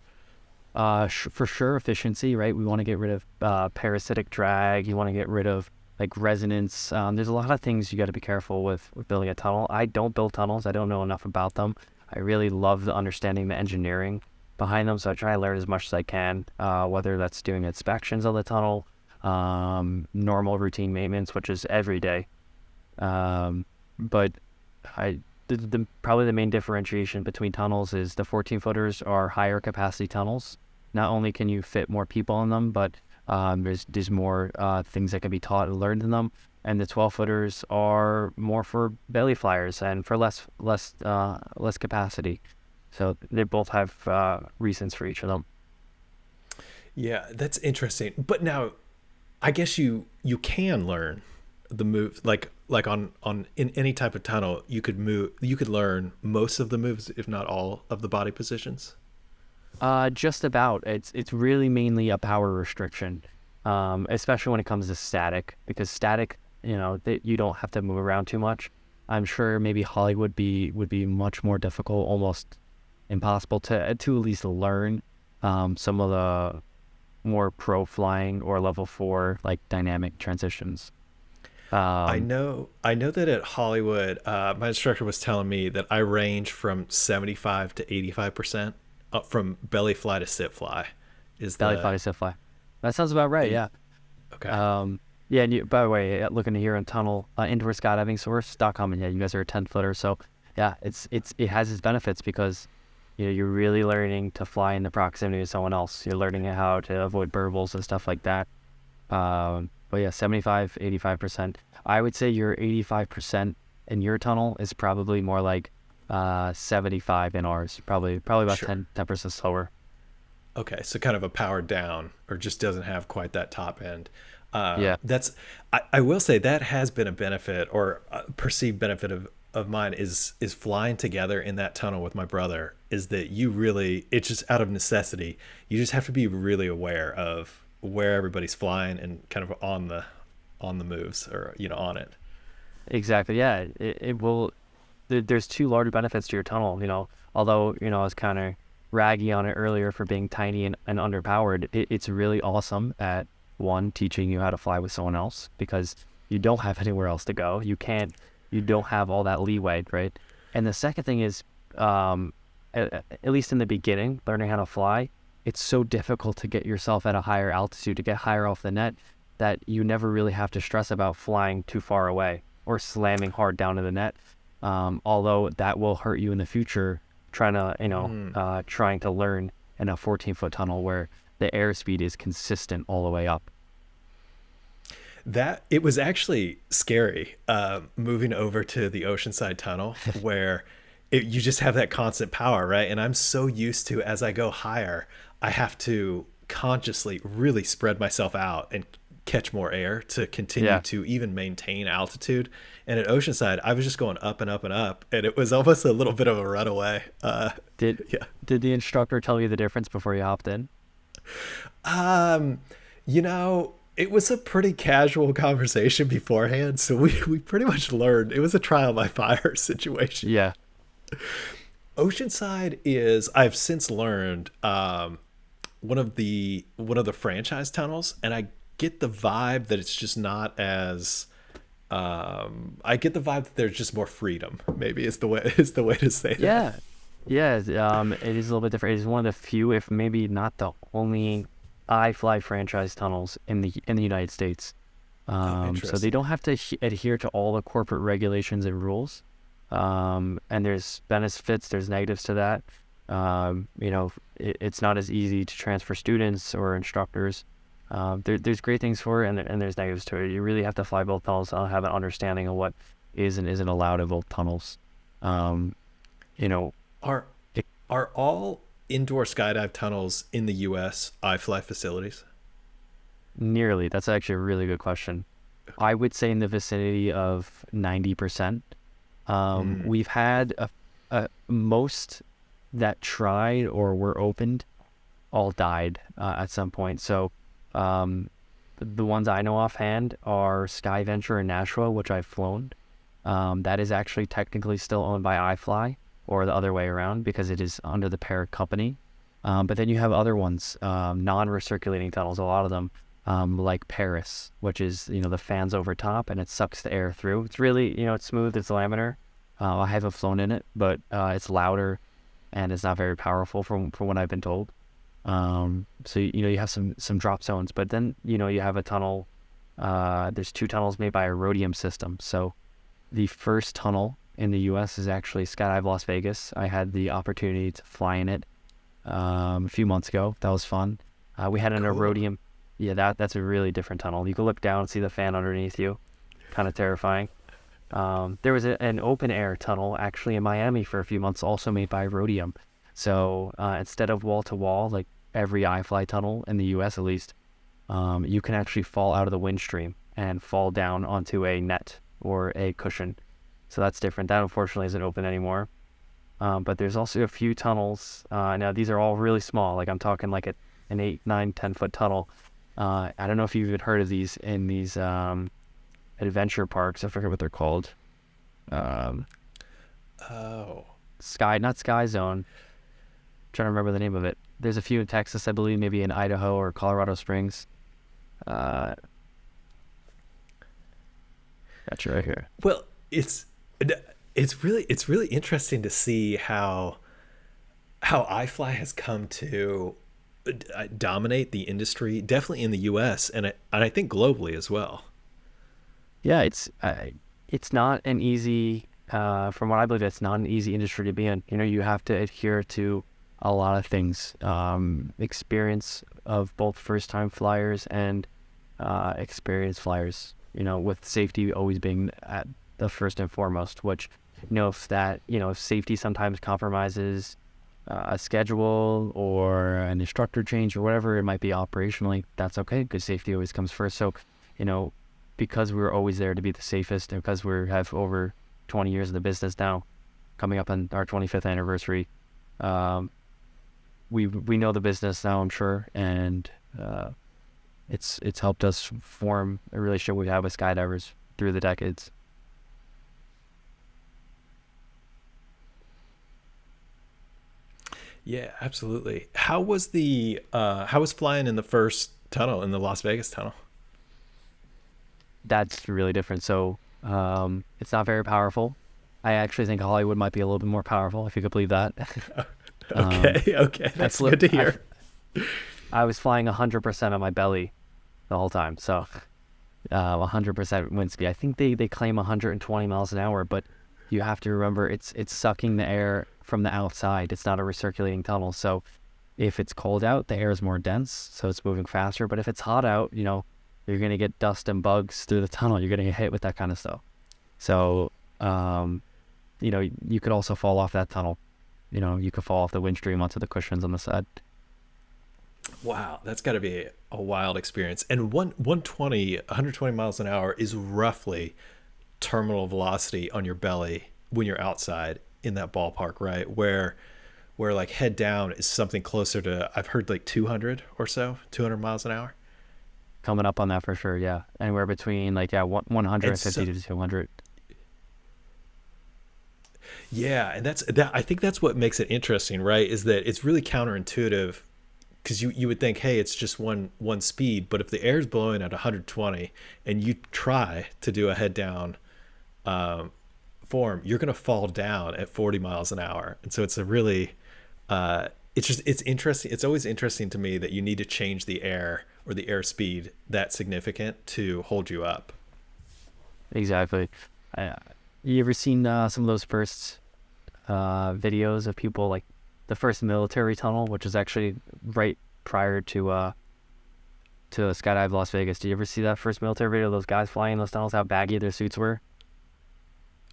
For sure, efficiency, right? We want to get rid of parasitic drag. You want to get rid of like resonance. There's a lot of things you got to be careful with building a tunnel. I don't build tunnels. I don't know enough about them. I really love the understanding the engineering behind them, so I try to learn as much as I can. Whether that's doing inspections of the tunnel, normal routine maintenance, which is every day. But I probably the main differentiation between tunnels is the 14-footers are higher capacity tunnels. Not only can you fit more people in them, but there's more things that can be taught and learned in them. And the 12-footers are more for belly flyers and for less capacity. So they both have reasons for each of them. Yeah, that's interesting. But now, I guess you can learn the move, like on in any type of tunnel, you could learn most of the moves, if not all of the body positions. Just about. It's really mainly a power restriction, especially when it comes to static, because static, you don't have to move around too much. I'm sure maybe Hollywood would be much more difficult, almost impossible to at least learn some of the more pro flying or level four like dynamic transitions. Um, I know that at Hollywood, my instructor was telling me that I range from 75 to 85% up from belly fly to sit fly. Is Belly the fly to sit fly. That sounds about right. a Yeah. okay? Um, yeah. And by the way, looking here on tunnel indoor skydiving source.com, and yeah, you guys are a 10 footer. So yeah, it has its benefits because you're really learning to fly in the proximity of someone else. You're learning how to avoid burbles and stuff like that. But yeah, 75, 85%. I would say your 85% in your tunnel is probably more like 75 in ours. Probably about Sure. 10% slower. Okay, so kind of a powered down, or just doesn't have quite that top end. Yeah. That's I will say that has been a benefit or a perceived benefit of mine is flying together in that tunnel with my brother. Is that you really? It's just out of necessity. You just have to be really aware of where everybody's flying and kind of on the moves or on it. Exactly. Yeah. It will. There's two large benefits to your tunnel. Although I was kind of raggy on it earlier for being tiny and underpowered. It's really awesome at one teaching you how to fly with someone else because you don't have anywhere else to go. You can't. You don't have all that leeway, right? And the second thing is, at least in the beginning, learning how to fly, it's so difficult to get yourself at a higher altitude to get higher off the net that you never really have to stress about flying too far away or slamming hard down to the net. Although that will hurt you in the future, trying to learn in a 14-foot tunnel where the airspeed is consistent all the way up. That it was actually scary moving over to the Oceanside Tunnel where you just have that constant power, right? And I'm so used to as I go higher, I have to consciously really spread myself out and catch more air to continue Yeah. to even maintain altitude. And at Oceanside, I was just going up and up and up, and it was almost a little bit of a runaway. Did Yeah. did the instructor tell you the difference before you hopped in? Um, it was a pretty casual conversation beforehand, so we pretty much learned it was a trial by fire situation. Yeah. Oceanside is I've since learned one of the franchise tunnels, and I get the vibe that it's just not as I get the vibe that there's just more freedom. Maybe is the way to say that. Yeah. Yeah. It is a little bit different. It is one of the few, if maybe not the only, iFly franchise tunnels in the United States. Oh, So they interesting. don't have to adhere to all the corporate regulations and rules. And there's benefits, there's negatives to that. It's not as easy to transfer students or instructors. There's great things for it, and there's negatives to it. You really have to fly both tunnels and have an understanding of what is and isn't allowed in both tunnels. Um, you know, Are it, are all indoor skydive tunnels in the U.S. iFly facilities? nearly. That's actually a really good question. I would say in the vicinity of 90%. Mm, We've had most that tried or were opened all died at some point. So um, the ones I know offhand are Sky Venture in Nashua, which I've flown. That is actually technically still owned by iFly, or the other way around because it is under the parent company. But then you have other ones, non-recirculating tunnels, a lot of them, like Paris, which is, the fans over top and it sucks the air through. It's really, it's smooth, it's laminar. I haven't flown in it, but it's louder and it's not very powerful from what I've been told. So you have some drop zones, but then you have a tunnel. There's two tunnels made by a rhodium system. So the first tunnel in the U.S. is actually Skydive Las Vegas. I had the opportunity to fly in it a few months ago. That was fun. We had an cool. rhodium. Yeah, that's a really different tunnel. You can look down and see the fan underneath you. Kind of terrifying. There was an open air tunnel actually in Miami for a few months, also made by Rhodium. So instead of wall to wall, like every iFly tunnel in the U.S. at least, you can actually fall out of the wind stream. and fall down onto a net or a cushion. So that's different. That unfortunately isn't open anymore. But there's also a few tunnels. Now these are all really small. Like I'm talking like an 8, 9, 10 foot tunnel. I don't know if you've even heard of these in these adventure parks. I forget what they're called. Um, Oh. not Sky Zone. Trying to remember the name of it. There's a few in Texas, I believe, maybe in Idaho or Colorado Springs. Uh, got you right here. Well, it's really interesting to see how ifly has come to dominate the industry, definitely in the US, and I think globally as well. Yeah, it's not an easy. From what I believe, it's not an easy industry to be in. You know, you have to adhere to a lot of things. Experience of both first-time flyers and experienced flyers. You know, with safety always being at the first and foremost. Which, if safety sometimes compromises a schedule or an instructor change or whatever it might be operationally, that's okay because safety always comes first. So, you know, because we're always there to be the safest and because we have over 20 years in the business now, coming up on our 25th anniversary, um, we know the business now, I'm sure, and it's helped us form a relationship we have with skydivers through the decades. Yeah, absolutely. How was flying in the first tunnel, in the Las Vegas tunnel? That's really different. So it's not very powerful. I actually think Hollywood might be a little bit more powerful, if you could believe that. um, Okay, okay, I that's flew. good to hear. I was flying 100% on my belly the whole time. So 100% wind speed. I think they claim 120 miles an hour, but you have to remember it's sucking the air from the outside. It's not a recirculating tunnel. So if it's cold out, the air is more dense, so it's moving faster. But if it's hot out, you're gonna get dust and bugs through the tunnel. You're gonna get hit with that kind of stuff. So um, you could also fall off that tunnel. You could fall off the wind stream onto the cushions on the side. Wow, that's got to be a wild experience. And 120 miles an hour is roughly terminal velocity on your belly when you're outside in that ballpark, right? Where like head down is something closer to, I've heard like 200 or so, 200 miles an hour. Coming up on that for sure, yeah. Anywhere between like 150 And so, to 200. yeah, and I think that's what makes it interesting, right? Is that it's really counterintuitive because you would think, hey, it's just one speed, but if the air is blowing at 120 and you try to do a head down um, form, you're going to fall down at 40 miles an hour. And so it's a really it's interesting. It's always interesting to me that you need to change the air or the air speed that significant to hold you up. Exactly. I, you ever seen some of those first videos of people like the first military tunnel, which is actually right prior to Skydive Las Vegas? Did you ever see that first military video of those guys flying in those tunnels? How baggy their suits were?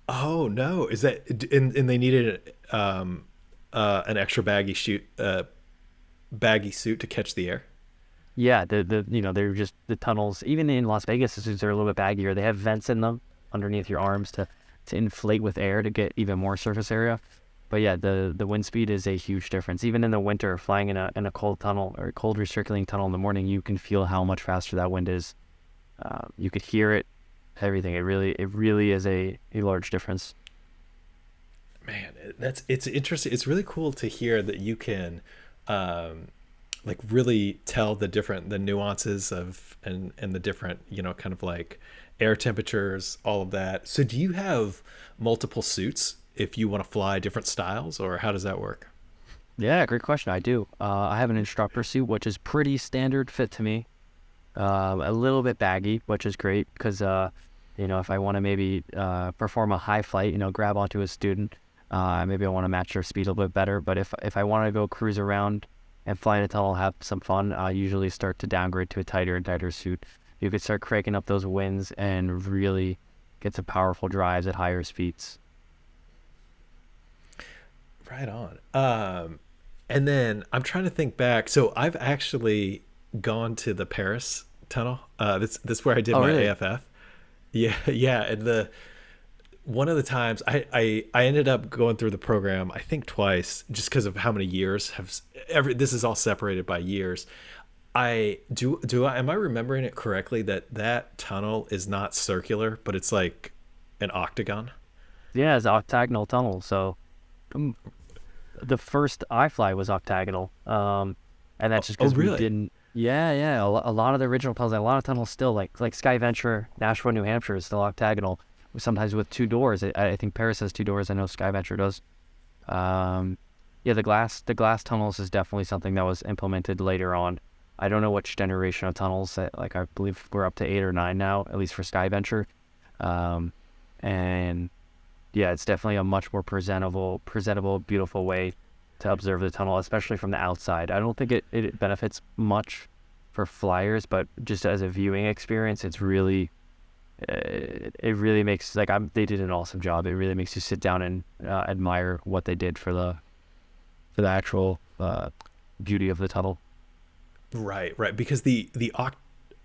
Oh no, is that and they needed an extra baggy suit to catch the air? Yeah, they're just the tunnels. Even in Las Vegas, the suits are a little bit baggier. They have vents in them underneath your arms to inflate with air to get even more surface area. But yeah, the wind speed is a huge difference. Even in the winter, flying in a cold tunnel or cold recirculating tunnel in the morning, you can feel how much faster that wind is. You could hear it, everything. It really is a large difference. Man, it's interesting. It's really cool to hear that you can um, like really tell the nuances of and the different kind of like air temperatures, all of that. So do you have multiple suits if you want to fly different styles, or how does that work? Yeah, great question. I do. I have an instructor suit, which is pretty standard fit to me. A little bit baggy, which is great because if I want to maybe perform a high flight, grab onto a student, maybe I want to match their speed a little bit better. But if I want to go cruise around and fly in a tunnel, have some fun, I usually start to downgrade to a tighter and tighter suit. You could start cranking up those winds and really get some powerful drives at higher speeds. Right on. And then I'm trying to think back. So I've actually gone to the Paris tunnel. This where I did Oh, my really? AFF. Yeah, yeah, and the one of the times I ended up going through the program I think twice just because of how many years have every this is all separated by years. I do I am I remembering it correctly that that tunnel is not circular but it's like an octagon? Yeah, it's octagonal tunnel. So um, the first ifly was octagonal. And that's just Oh because we really? didn't. Yeah, yeah. A lot of the original tunnels, a lot of tunnels still like Sky Venture, Nashua, New Hampshire is still octagonal. Sometimes with two doors. I think Paris has two doors. I know Sky Venture does. Um, yeah, the glass tunnels is definitely something that was implemented later on. I don't know which generation of tunnels that, like, I believe we're up to 8 or 9 now, at least for Sky Venture. Um, and yeah, it's definitely a much more presentable, beautiful way to observe the tunnel, especially from the outside. I don't think it benefits much for flyers, but just as a viewing experience, it really makes, like, they did an awesome job. It really makes you sit down and admire what they did for the actual beauty of the tunnel. Right, right. Because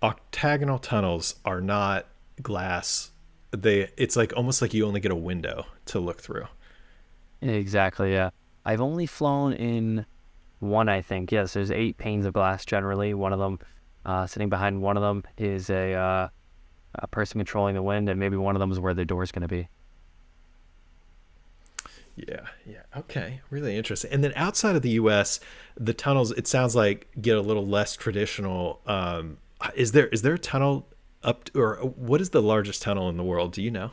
octagonal tunnels are not glass. They it's like almost like you only get a window to look through. Exactly, yeah. I've only flown in one, I think. Yes, there's 8 panes of glass generally. One of them, sitting behind one of them is a person controlling the wind, and maybe one of them is where the door's going to be. Yeah, yeah. Okay, really interesting. And then outside of the U.S., the tunnels it sounds like get a little less traditional. Is there a tunnel or what is the largest tunnel in the world? Do you know?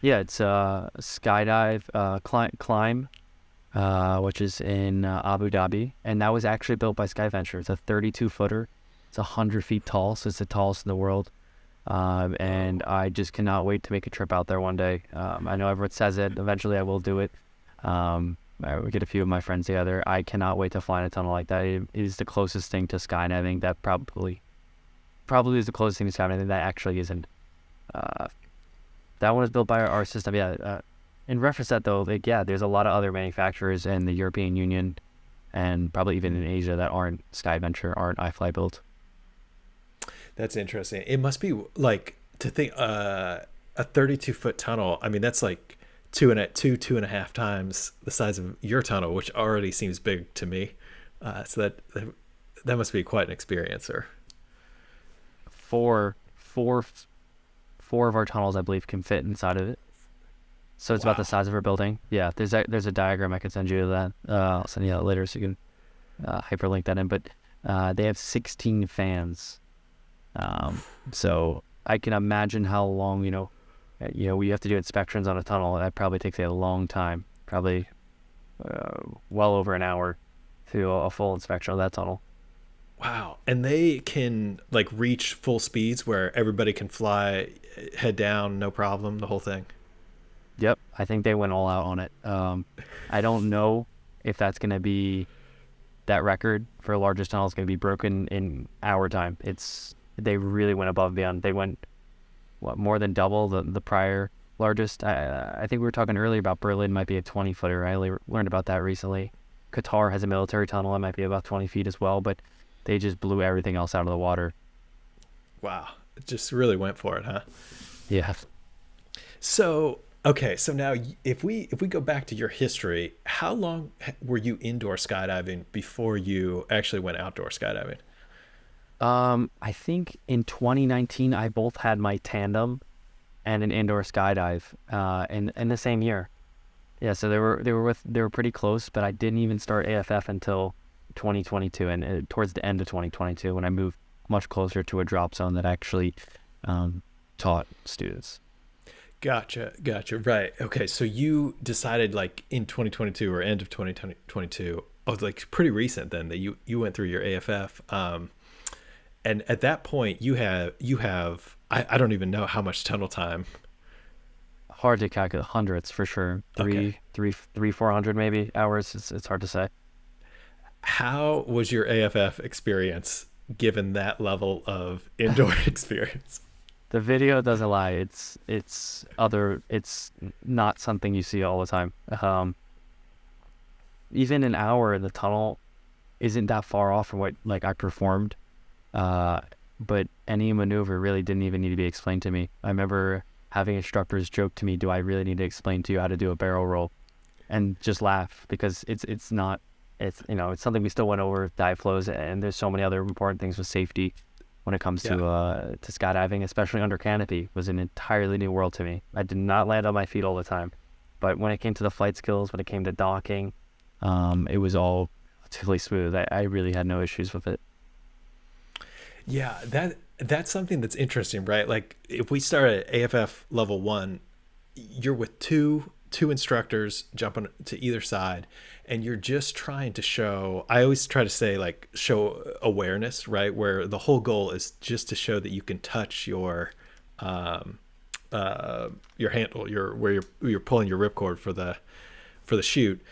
Yeah, it's skydive, climb, which is in Abu Dhabi, and that was actually built by SkyVenture. It's a 32 footer. It's 100 feet tall, so it's the tallest in the world. And Whoa. I just cannot wait to make a trip out there one day. I know everyone says it. Eventually, I will do it. I will get a few of my friends together. I cannot wait to fly in a tunnel like that. It is the closest thing to skydiving that probably is the closest thing to skydiving that actually isn't. Uh, that one was built by our system. Yeah. In reference to that though, like, yeah, there's a lot of other manufacturers in the European Union and probably even in Asia that aren't SkyVenture, aren't iFly built. That's interesting. It must be like to think a 32-foot tunnel. I mean, that's like two and a half times the size of your tunnel, which already seems big to me. So that must be quite an experience, or Four, four, four of our tunnels, I believe, can fit inside of it. So it's about the wow. size of our building. Yeah, there's a diagram I can send you of that. I'll send you that later so you can hyperlink that in. But they have 16 fans. So I can imagine how long, we have to do inspections on a tunnel. That probably takes a long time, probably well over an hour to do a full inspection of that tunnel. Wow. And they can like reach full speeds where everybody can fly head down, no problem, the whole thing. Yep, I think they went all out on it. I don't know if that's going to be that record for largest tunnel is going to be broken in our time. They really went above and beyond. They went what, more than double the prior largest. I think we were talking earlier about Berlin might be a 20 footer. I only learned about that recently. Qatar has a military tunnel that might be about 20 feet as well, but they just blew everything else out of the water. Wow. It just really went for it, huh? Yeah. So, okay, so now if we go back to your history, how long were you indoor skydiving before you actually went outdoor skydiving? I think in 2019 I both had my tandem and an indoor skydive in the same year. Yeah, so they were pretty close, but I didn't even start AFF until 2022, and towards the end of 2022 when I moved much closer to a drop zone that actually um, taught students. Gotcha, gotcha. Right. Okay, so you decided like in 2022 or end of 2022, oh, like pretty recent then that you went through your AFF. And at that point you have I don't even know how much tunnel time. Hard to calculate hundreds for sure. Okay. Three, 400 maybe hours. It's hard to say. How was your AFF experience given that level of indoor experience? The video doesn't lie. It's not something you see all the time. Even an hour in the tunnel isn't that far off from what like I performed. Uh, but any maneuver really didn't even need to be explained to me. I remember having instructors joke to me, "Do I really need to explain to you how to do a barrel roll?" And just laugh because it's not it's it's something we still went over with dive flows, and there's so many other important things with safety when it comes Yeah. to skydiving, especially under canopy, was an entirely new world to me. I did not land on my feet all the time, but when it came to the flight skills, when it came to docking, it was all relatively smooth. I really had no issues with it. Yeah, that's something that's interesting, right? Like if we start at AFF level 1, you're with two instructors jumping to either side, and you're just trying to show, I always try to say, like, show awareness, right? Where the whole goal is just to show that you can touch um your handle, your where you're pulling your ripcord for the shoot.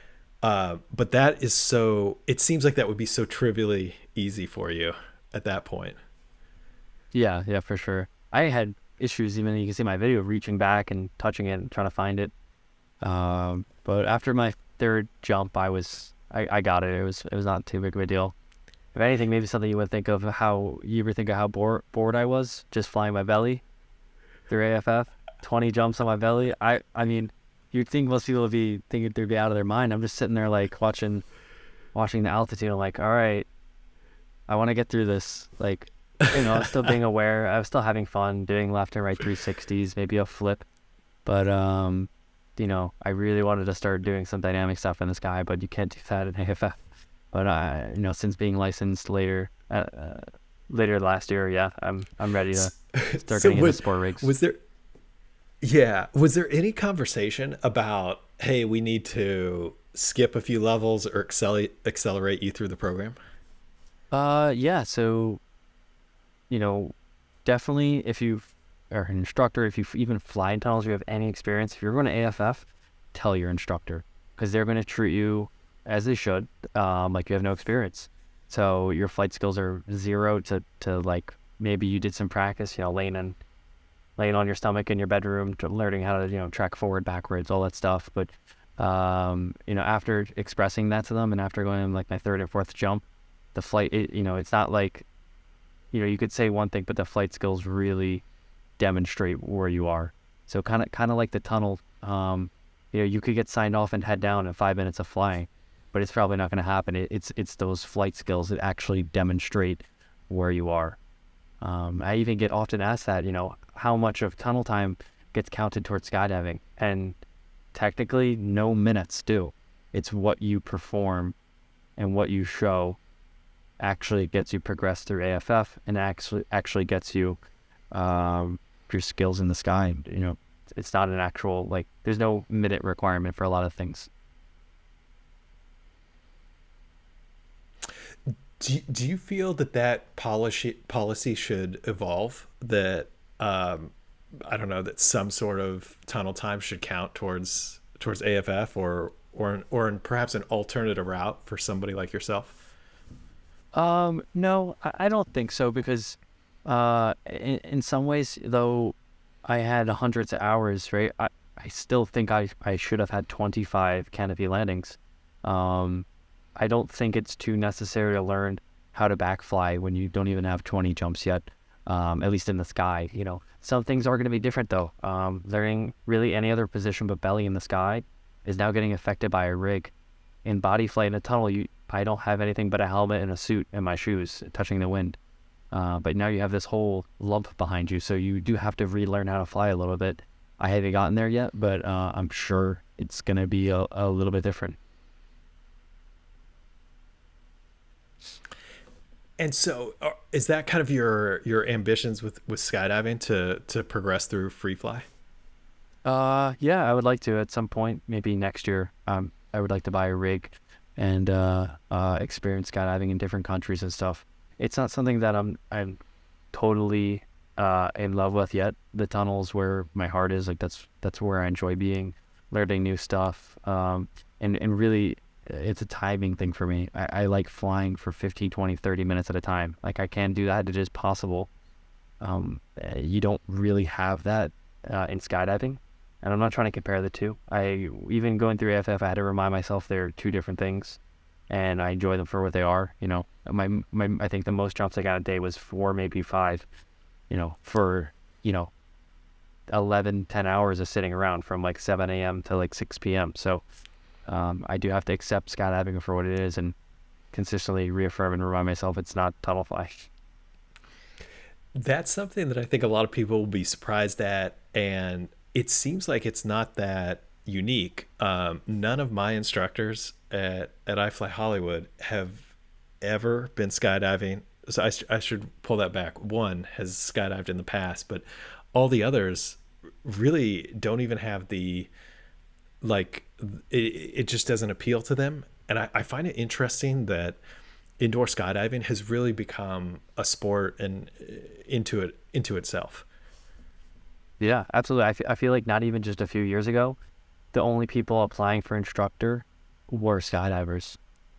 But that is so, it seems like that would be so trivially easy for you at that point. Yeah, yeah, for sure. I had issues, even you can see my video, reaching back and touching it and trying to find it. But after my third jump, I got it. It was not too big of a deal. If anything, maybe something you would think of, how you ever think of how bored I was just flying my belly through AFF, 20 jumps on my belly. I mean, you'd think most people would be thinking they'd be out of their mind. I'm just sitting there like watching the altitude. I'm like, all right, I want to get through this. Like, still being aware. I was still having fun doing left and right 360s, maybe a flip. But I really wanted to start doing some dynamic stuff in the sky, but you can't do that in AFF. But since being licensed later last year, yeah, I'm ready to start So getting into sport rigs. was there yeah, was there any conversation about, hey, we need to skip a few levels or accelerate you through the program? Yeah. So you know, definitely if you are an instructor, if you even fly in tunnels, you have any experience, if you're going to AFF, tell your instructor, because they're going to treat you as they should, like you have no experience. So your flight skills are zero to like maybe you did some practice, laying on your stomach in your bedroom, learning how to track forward, backwards, all that stuff. But after expressing that to them, and after going on like my third and fourth jump, the flight, it's not like you could say one thing, but the flight skills really demonstrate where you are. So kind of like the tunnel, you could get signed off and head down in 5 minutes of flying, but it's probably not going to happen. It's those flight skills that actually demonstrate where you are. I even get often asked that, how much of tunnel time gets counted towards skydiving, and technically no minutes do. It's what you perform and what you show actually gets you progressed through AFF, and actually gets you your skills in the sky. It's not an actual, like, there's no minute requirement for a lot of things. Do you feel that policy should evolve? That I don't know, that some sort of tunnel time should count towards AFF, or perhaps an alternative route for somebody like yourself? No, I don't think so, because in some ways, though, I had hundreds of hours, right? I still think I should have had 25 canopy landings. Um, I don't think it's too necessary to learn how to backfly when you don't even have 20 jumps yet, at least in the sky. Some things are going to be different, though. Learning really any other position but belly in the sky is now getting affected by a rig. In body flight in a tunnel, I don't have anything but a helmet and a suit and my shoes touching the wind. But now you have this whole lump behind you, so you do have to relearn how to fly a little bit. I haven't gotten there yet, but I'm sure it's going to be a little bit different. And so, is that kind of your ambitions with skydiving, to progress through free fly? Yeah, I would like to at some point, maybe next year. I would like to buy a rig and experience skydiving in different countries and stuff. It's not something that I'm totally in love with yet. The tunnels where my heart is, like that's where I enjoy being, learning new stuff. And really, it's a timing thing for me. I like flying for 15, 20, 30 minutes at a time. Like, I can do that. It is possible. You don't really have that in skydiving. And I'm not trying to compare the two. Even going through AFF, I had to remind myself they're two different things, and I enjoy them for what they are. My I think the most jumps I got a day was four, maybe five. For you know 11, 10 hours of sitting around from like 7 a.m. to like 6 p.m. So I do have to accept skydiving for what it is and consistently reaffirm and remind myself it's not tunnel flying. That's something that I think a lot of people will be surprised at, and it seems like it's not that unique. None of my instructors at iFly Hollywood have ever been skydiving. So I should pull that back. One has skydived in the past, but all the others really don't even have the like. It just doesn't appeal to them, and I find it interesting that indoor skydiving has really become a sport and into itself. Yeah, absolutely. I feel like not even just a few years ago, the only people applying for instructor were skydivers.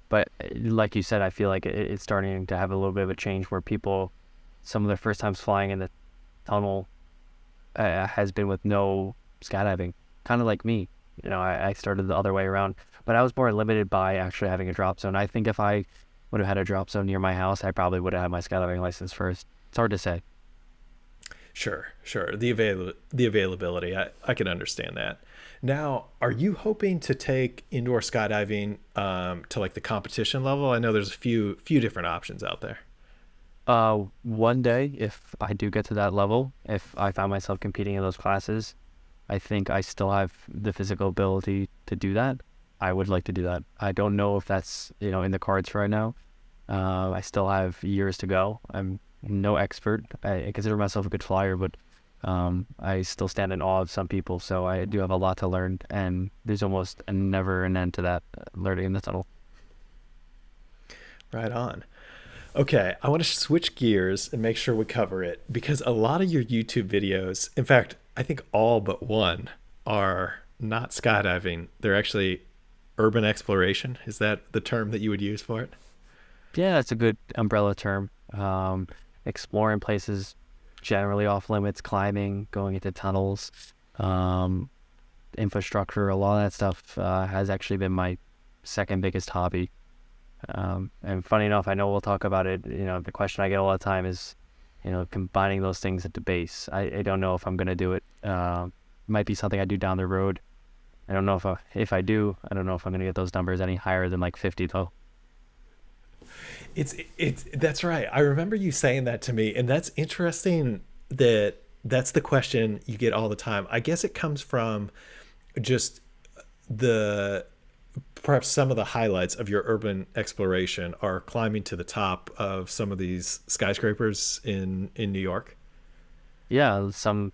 But like you said, I feel like it's starting to have a little bit of a change where people, some of their first times flying in the tunnel has been with no skydiving, kind of like me. I started the other way around, but I was more limited by actually having a drop zone. I think if I would have had a drop zone near my house, I probably would have had my skydiving license first. It's hard to say. Sure, sure. The availability, I can understand that. Now, are you hoping to take indoor skydiving to like the competition level? I know there's a few different options out there. One day, if I do get to that level, if I find myself competing in those classes, I think I still have the physical ability to do that. I would like to do that. I don't know if that's, in the cards right now. I still have years to go. I'm no expert. I consider myself a good flyer, but I still stand in awe of some people. So I do have a lot to learn, and there's almost never an end to that learning in the tunnel. Right on. Okay, I want to switch gears and make sure we cover it because a lot of your YouTube videos, in fact, I think all but one, are not skydiving. They're actually urban exploration. Is that the term that you would use for it? Yeah, that's a good umbrella term. Exploring places generally off limits, climbing, going into tunnels, um, infrastructure, a lot of that stuff has actually been my second biggest hobby. And funny enough, I know we'll talk about it. The question I get all the time is, combining those things at the base. I don't know if I'm gonna do it. Might be something I do down the road. I don't know if I do. I don't know if I'm gonna get those numbers any higher than like 50 though. It's that's right. I remember you saying that to me, and that's interesting that that's the question you get all the time. I guess it comes from just the perhaps some of the highlights of your urban exploration are climbing to the top of some of these skyscrapers in New York. Yeah, some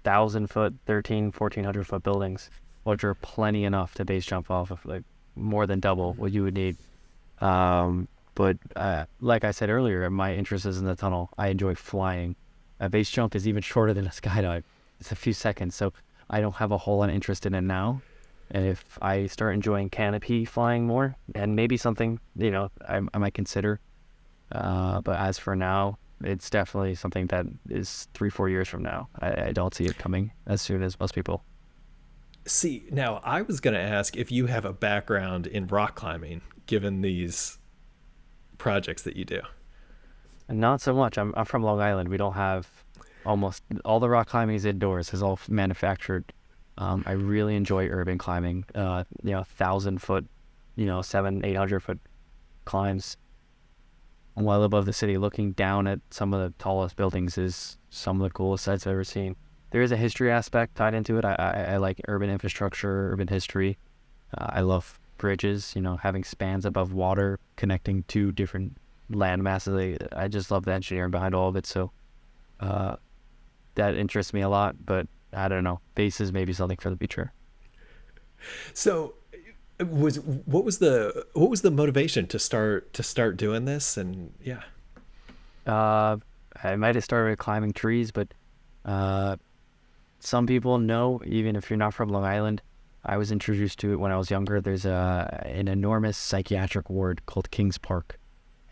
1,000 foot, 1,400 foot buildings, which are plenty enough to base jump off of, like more than double what you would need. But like I said earlier, my interest is in the tunnel. I enjoy flying. A base jump is even shorter than a skydive. It's a few seconds, so I don't have a whole lot of interest in it now. And if I start enjoying canopy flying more, and maybe something, I might consider. But as for now, it's definitely something that is 3, 4 years from now. I don't see it coming as soon as most people. See, now I was going to ask if you have a background in rock climbing, given these projects that you do. And not so much. I'm from Long Island. We don't have almost all the rock climbing is indoors. It's all manufactured. I really enjoy urban climbing. 1,000 foot, 700, 800 foot climbs well above the city, looking down at some of the tallest buildings is some of the coolest sights I've ever seen. There is a history aspect tied into it. I like urban infrastructure, urban history. I love bridges, having spans above water connecting two different land masses. I just love the engineering behind all of it. So uh, that interests me a lot, but I don't know. Bases maybe something for the future. So, was what was the motivation to start doing this? And yeah, Uh, I might have started with climbing trees, but uh, some people know, even if you're not from Long Island, I was introduced to it when I was younger. There's an enormous psychiatric ward called Kings Park,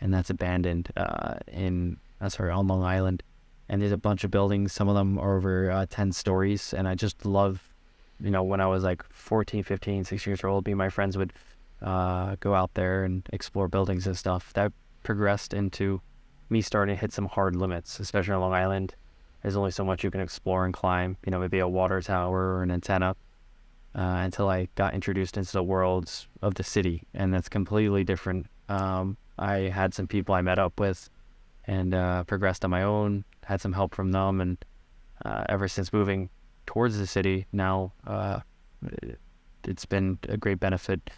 and that's abandoned sorry, on Long Island. And there's a bunch of buildings. Some of them are over 10 stories, and I just love, when I was like 14, 15, 16 years old, me and my friends would go out there and explore buildings and stuff. That progressed into me starting to hit some hard limits, especially on Long Island. There's only so much you can explore and climb, maybe a water tower or an antenna, until I got introduced into the worlds of the city. And that's completely different. I had some people I met up with and progressed on my own, had some help from them. And ever since moving towards the city, now it's been a great benefit.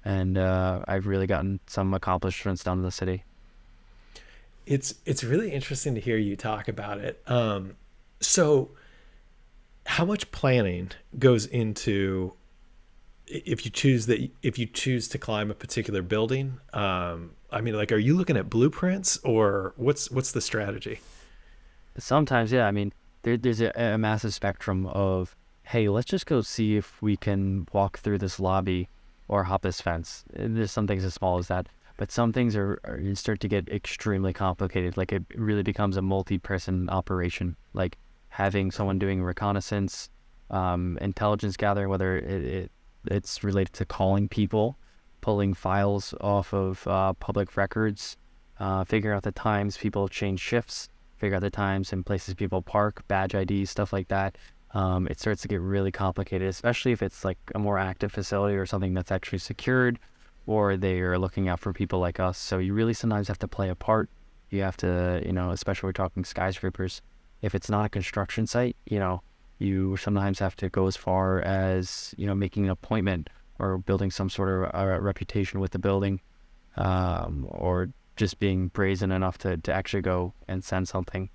And I've really gotten some accomplishments down in the city. It's really interesting to hear you talk about it. So how much planning goes into if you choose to climb a particular building? I mean, like, are you looking at blueprints or what's the strategy? Sometimes, yeah. I mean, there's a massive spectrum of, hey, let's just go see if we can walk through this lobby or hop this fence. There's some things as small as that, but some things you start to get extremely complicated. Like it really becomes a multi-person operation. Like having someone doing reconnaissance, intelligence gathering, whether it's related to calling people, pulling files off of public records, figuring out the times people change shifts, figure out the times and places people park, badge IDs, stuff like that. It starts to get really complicated, especially if it's like a more active facility or something that's actually secured, or they are looking out for people like us. So you really sometimes have to play a part. You have to, especially we're talking skyscrapers. If it's not a construction site, you sometimes have to go as far as, making an appointment or building some sort of reputation with the building, or just being brazen enough to actually go and send something.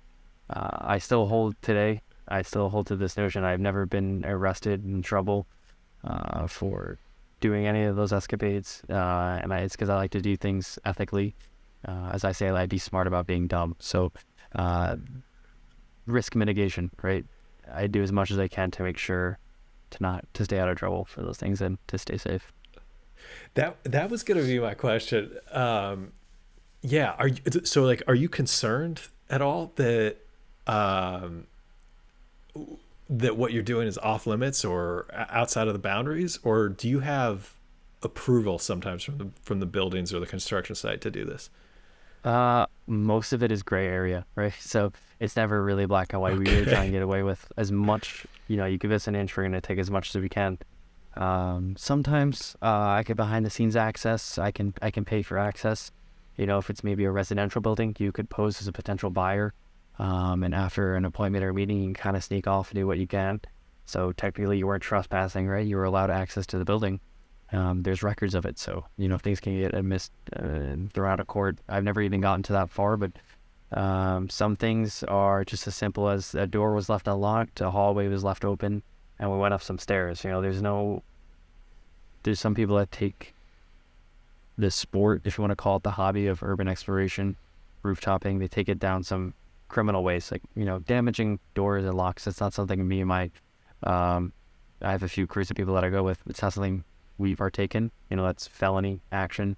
I still hold to this notion. I've never been arrested in trouble for doing any of those escapades, and it's because I like to do things ethically. As I say, I like to be smart about being dumb. So, risk mitigation, right? I do as much as I can to make sure to stay out of trouble for those things and to stay safe. That was going to be my question. Yeah, are you concerned at all that um, that what you're doing is off limits or outside of the boundaries, or do you have approval sometimes from the buildings or the construction site to do this? Most of it is gray area, right? So it's never really black and white. We really try and Okay. get away with as much, you give us an inch, we're going to take as much as we can. Sometimes, I get behind the scenes access. I can pay for access. If it's maybe a residential building, you could pose as a potential buyer. And after an appointment or meeting, you can kind of sneak off and do what you can. So technically you weren't trespassing, right? You were allowed access to the building. There's records of it. So, things can get missed, thrown out of court. I've never even gotten to that far, but some things are just as simple as a door was left unlocked, a hallway was left open, and we went up some stairs. There's some people that take this sport, if you want to call it the hobby of urban exploration, rooftopping, they take it down some criminal ways, like, damaging doors and locks. It's not something me and um, I have a few crews of people that I go with. It's not something we've partaken. That's felony action.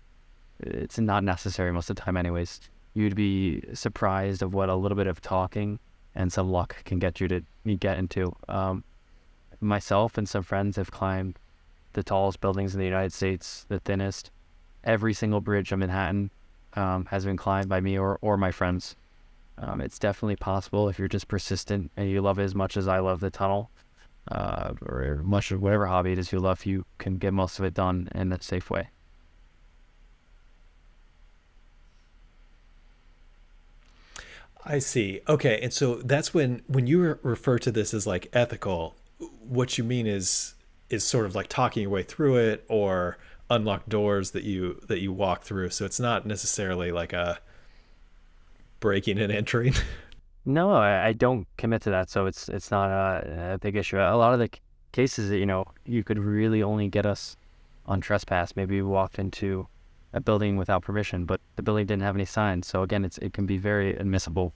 It's not necessary most of the time anyways. You'd be surprised of what a little bit of talking and some luck can get you get into. Myself and some friends have climbed the tallest buildings in the United States, the thinnest. Every single bridge in Manhattan has been climbed by me or my friends. It's definitely possible if you're just persistent and you love it as much as I love the tunnel, or much of whatever hobby it is you love, you can get most of it done in a safe way. I see. Okay, and so that's when you refer to this as like ethical, what you mean is sort of like talking your way through it or unlocked doors that you walk through. So it's not necessarily like a breaking and entering. No, I don't commit to that, so it's not a big issue. A lot of the cases that you could really only get us on trespass. Maybe we walked into a building without permission, but the building didn't have any signs. So again, it can be very admissible.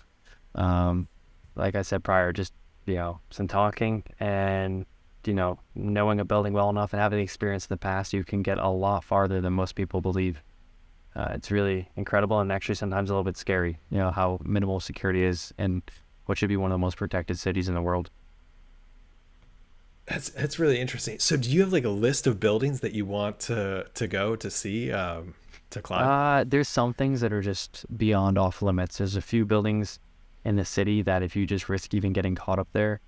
Um, like I said prior, just some talking and knowing a building well enough and having the experience in the past, you can get a lot farther than most people believe. It's really incredible and actually sometimes a little bit scary, how minimal security is and what should be one of the most protected cities in the world. That's really interesting. So do you have like a list of buildings that you want to go to see, to climb? There's some things that are just beyond off limits. There's a few buildings in the city that if you just risk even getting caught up there,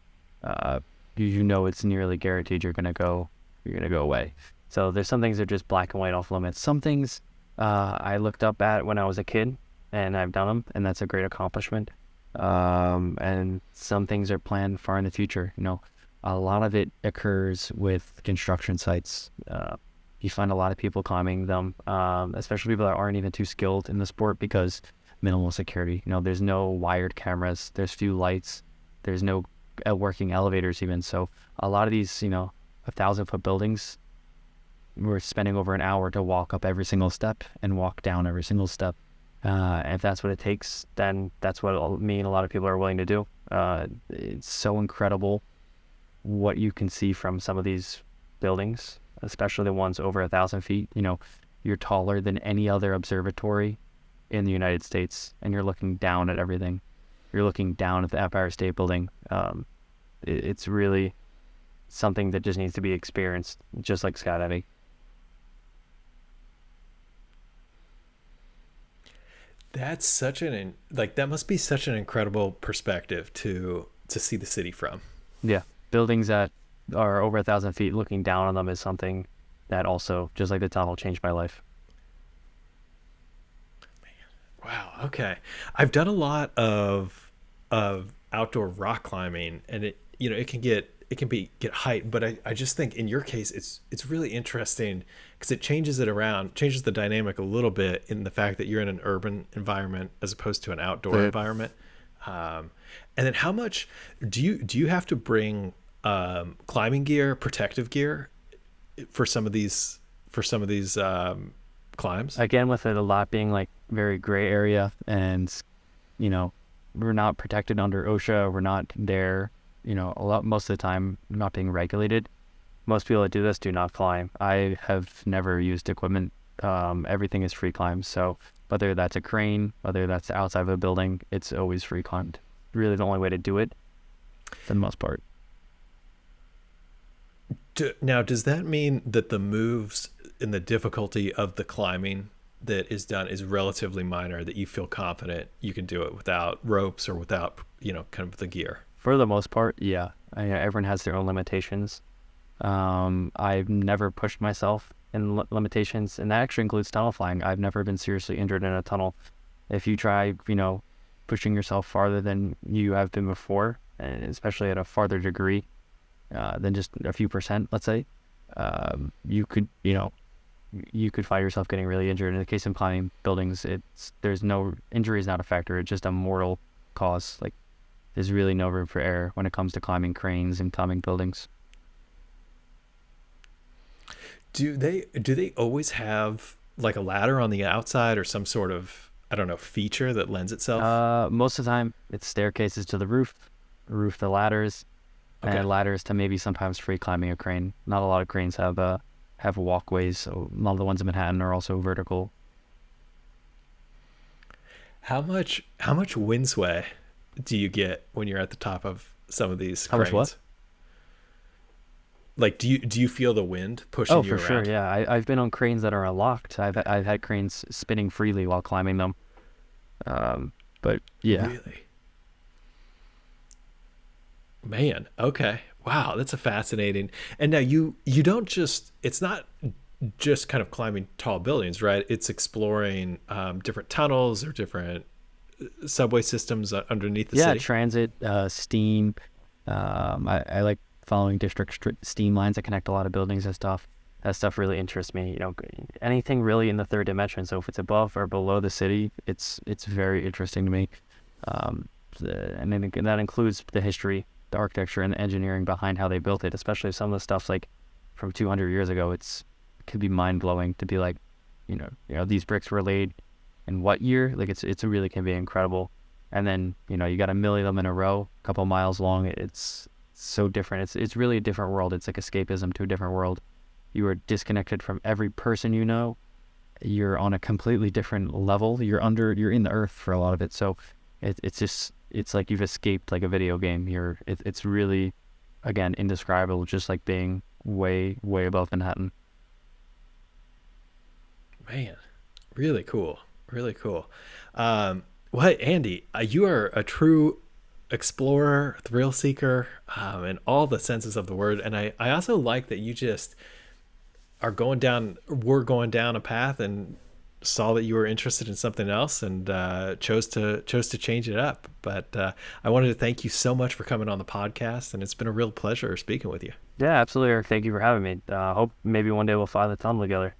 uh, you know it's nearly guaranteed you're gonna go away. So there's some things that are just black and white off limits. Some things I looked up at when I was a kid, and I've done them, and that's a great accomplishment. And some things are planned far in the future. You know, a lot of it occurs with construction sites. You find a lot of people climbing them, especially people that aren't even too skilled in the sport because minimal security. You know, there's no wired cameras, there's few lights, there's no working elevators even. So a lot of these, 1,000-foot buildings, we're spending over an hour to walk up every single step and walk down every single step. And if that's what it takes, then that's what me and a lot of people are willing to do. It's so incredible what you can see from some of these buildings, especially the ones over 1,000 feet. You know, you're taller than any other observatory in the United States, and you're looking down at everything. You're looking down at the Empire State Building. It's really something that just needs to be experienced, just like skydiving. That's such like that must be such an incredible perspective to see the city from. Yeah, buildings that are over 1,000 feet, looking down on them is something that also, just like the tunnel, changed my life. Wow. Okay. I've done a lot of outdoor rock climbing, and it can get height, but I just think in your case it's really interesting because it changes it around, changes the dynamic a little bit in the fact that you're in an urban environment as opposed to an outdoor But environment. And then how much do you have to bring climbing gear, protective gear for some of these climbs? again, with it a lot being like very gray area, and you know, we're not protected under OSHA. We're not there. Most of the time, not being regulated. Most people that do this do not climb. I have never used equipment. Everything is free climb. So whether that's a crane, whether that's outside of a building, it's always free climbed. Really, the only way to do it for the most part. Now, does that mean that the moves and the difficulty of the climbing that is done is relatively minor, that you feel confident you can do it without ropes or without, kind of the gear? For the most part, yeah. Everyone has their own limitations. I've never pushed myself in limitations, and that actually includes tunnel flying. I've never been seriously injured in a tunnel. If you try, pushing yourself farther than you have been before, and especially at a farther degree than just a few percent, let's say, you could find yourself getting really injured. In the case of climbing buildings, there's no injury is not a factor. It's just a mortal cause. Like, there's really no room for error when it comes to climbing cranes and climbing buildings. Do they always have like a ladder on the outside or some sort of, I don't know, feature that lends itself? Most of the time, it's staircases to the roof to ladders, Okay. and ladders to maybe sometimes free climbing a crane. Not a lot of cranes have walkways. So a lot of the ones in Manhattan are also vertical. How much wind sway do you get when you're at the top of some of these How much what? cranes? Like, do you feel the wind Oh, pushing you for sure. around? Yeah, I've been on cranes that are unlocked. I've had cranes spinning freely while climbing them. But yeah, Really? Man, okay. Wow, that's a fascinating. And now you don't just it's not just kind of climbing tall buildings, right? It's exploring different tunnels or different subway systems underneath the yeah, city. transit, steam. I like following district steam lines that connect a lot of buildings and stuff. That stuff really interests me. Anything really in the third dimension. So if it's above or below the city, it's very interesting to me. Um, and then that includes the history, the architecture, and the engineering behind how they built it. Especially some of the stuff's like from 200 years ago. It could be mind blowing to be like, these bricks were laid in what year? Like it's really can be incredible. And then you got a million of them in a row, a couple miles long. It's so different. It's really a different world. It's like escapism to a different world. You are disconnected from every person you know. You're on a completely different level. You're in the earth for a lot of it. So it's like you've escaped like a video game. It's really, again, indescribable, just like being way, way above Manhattan. Man, Really cool. Really cool. Well, Andy, you are a true explorer, thrill seeker, in all the senses of the word. And I also like that you just were going down a path and saw that you were interested in something else and chose to change it up. But I wanted to thank you so much for coming on the podcast, and it's been a real pleasure speaking with you. Yeah, absolutely, Eric. Thank you for having me. Hope maybe one day we'll fly the tunnel together.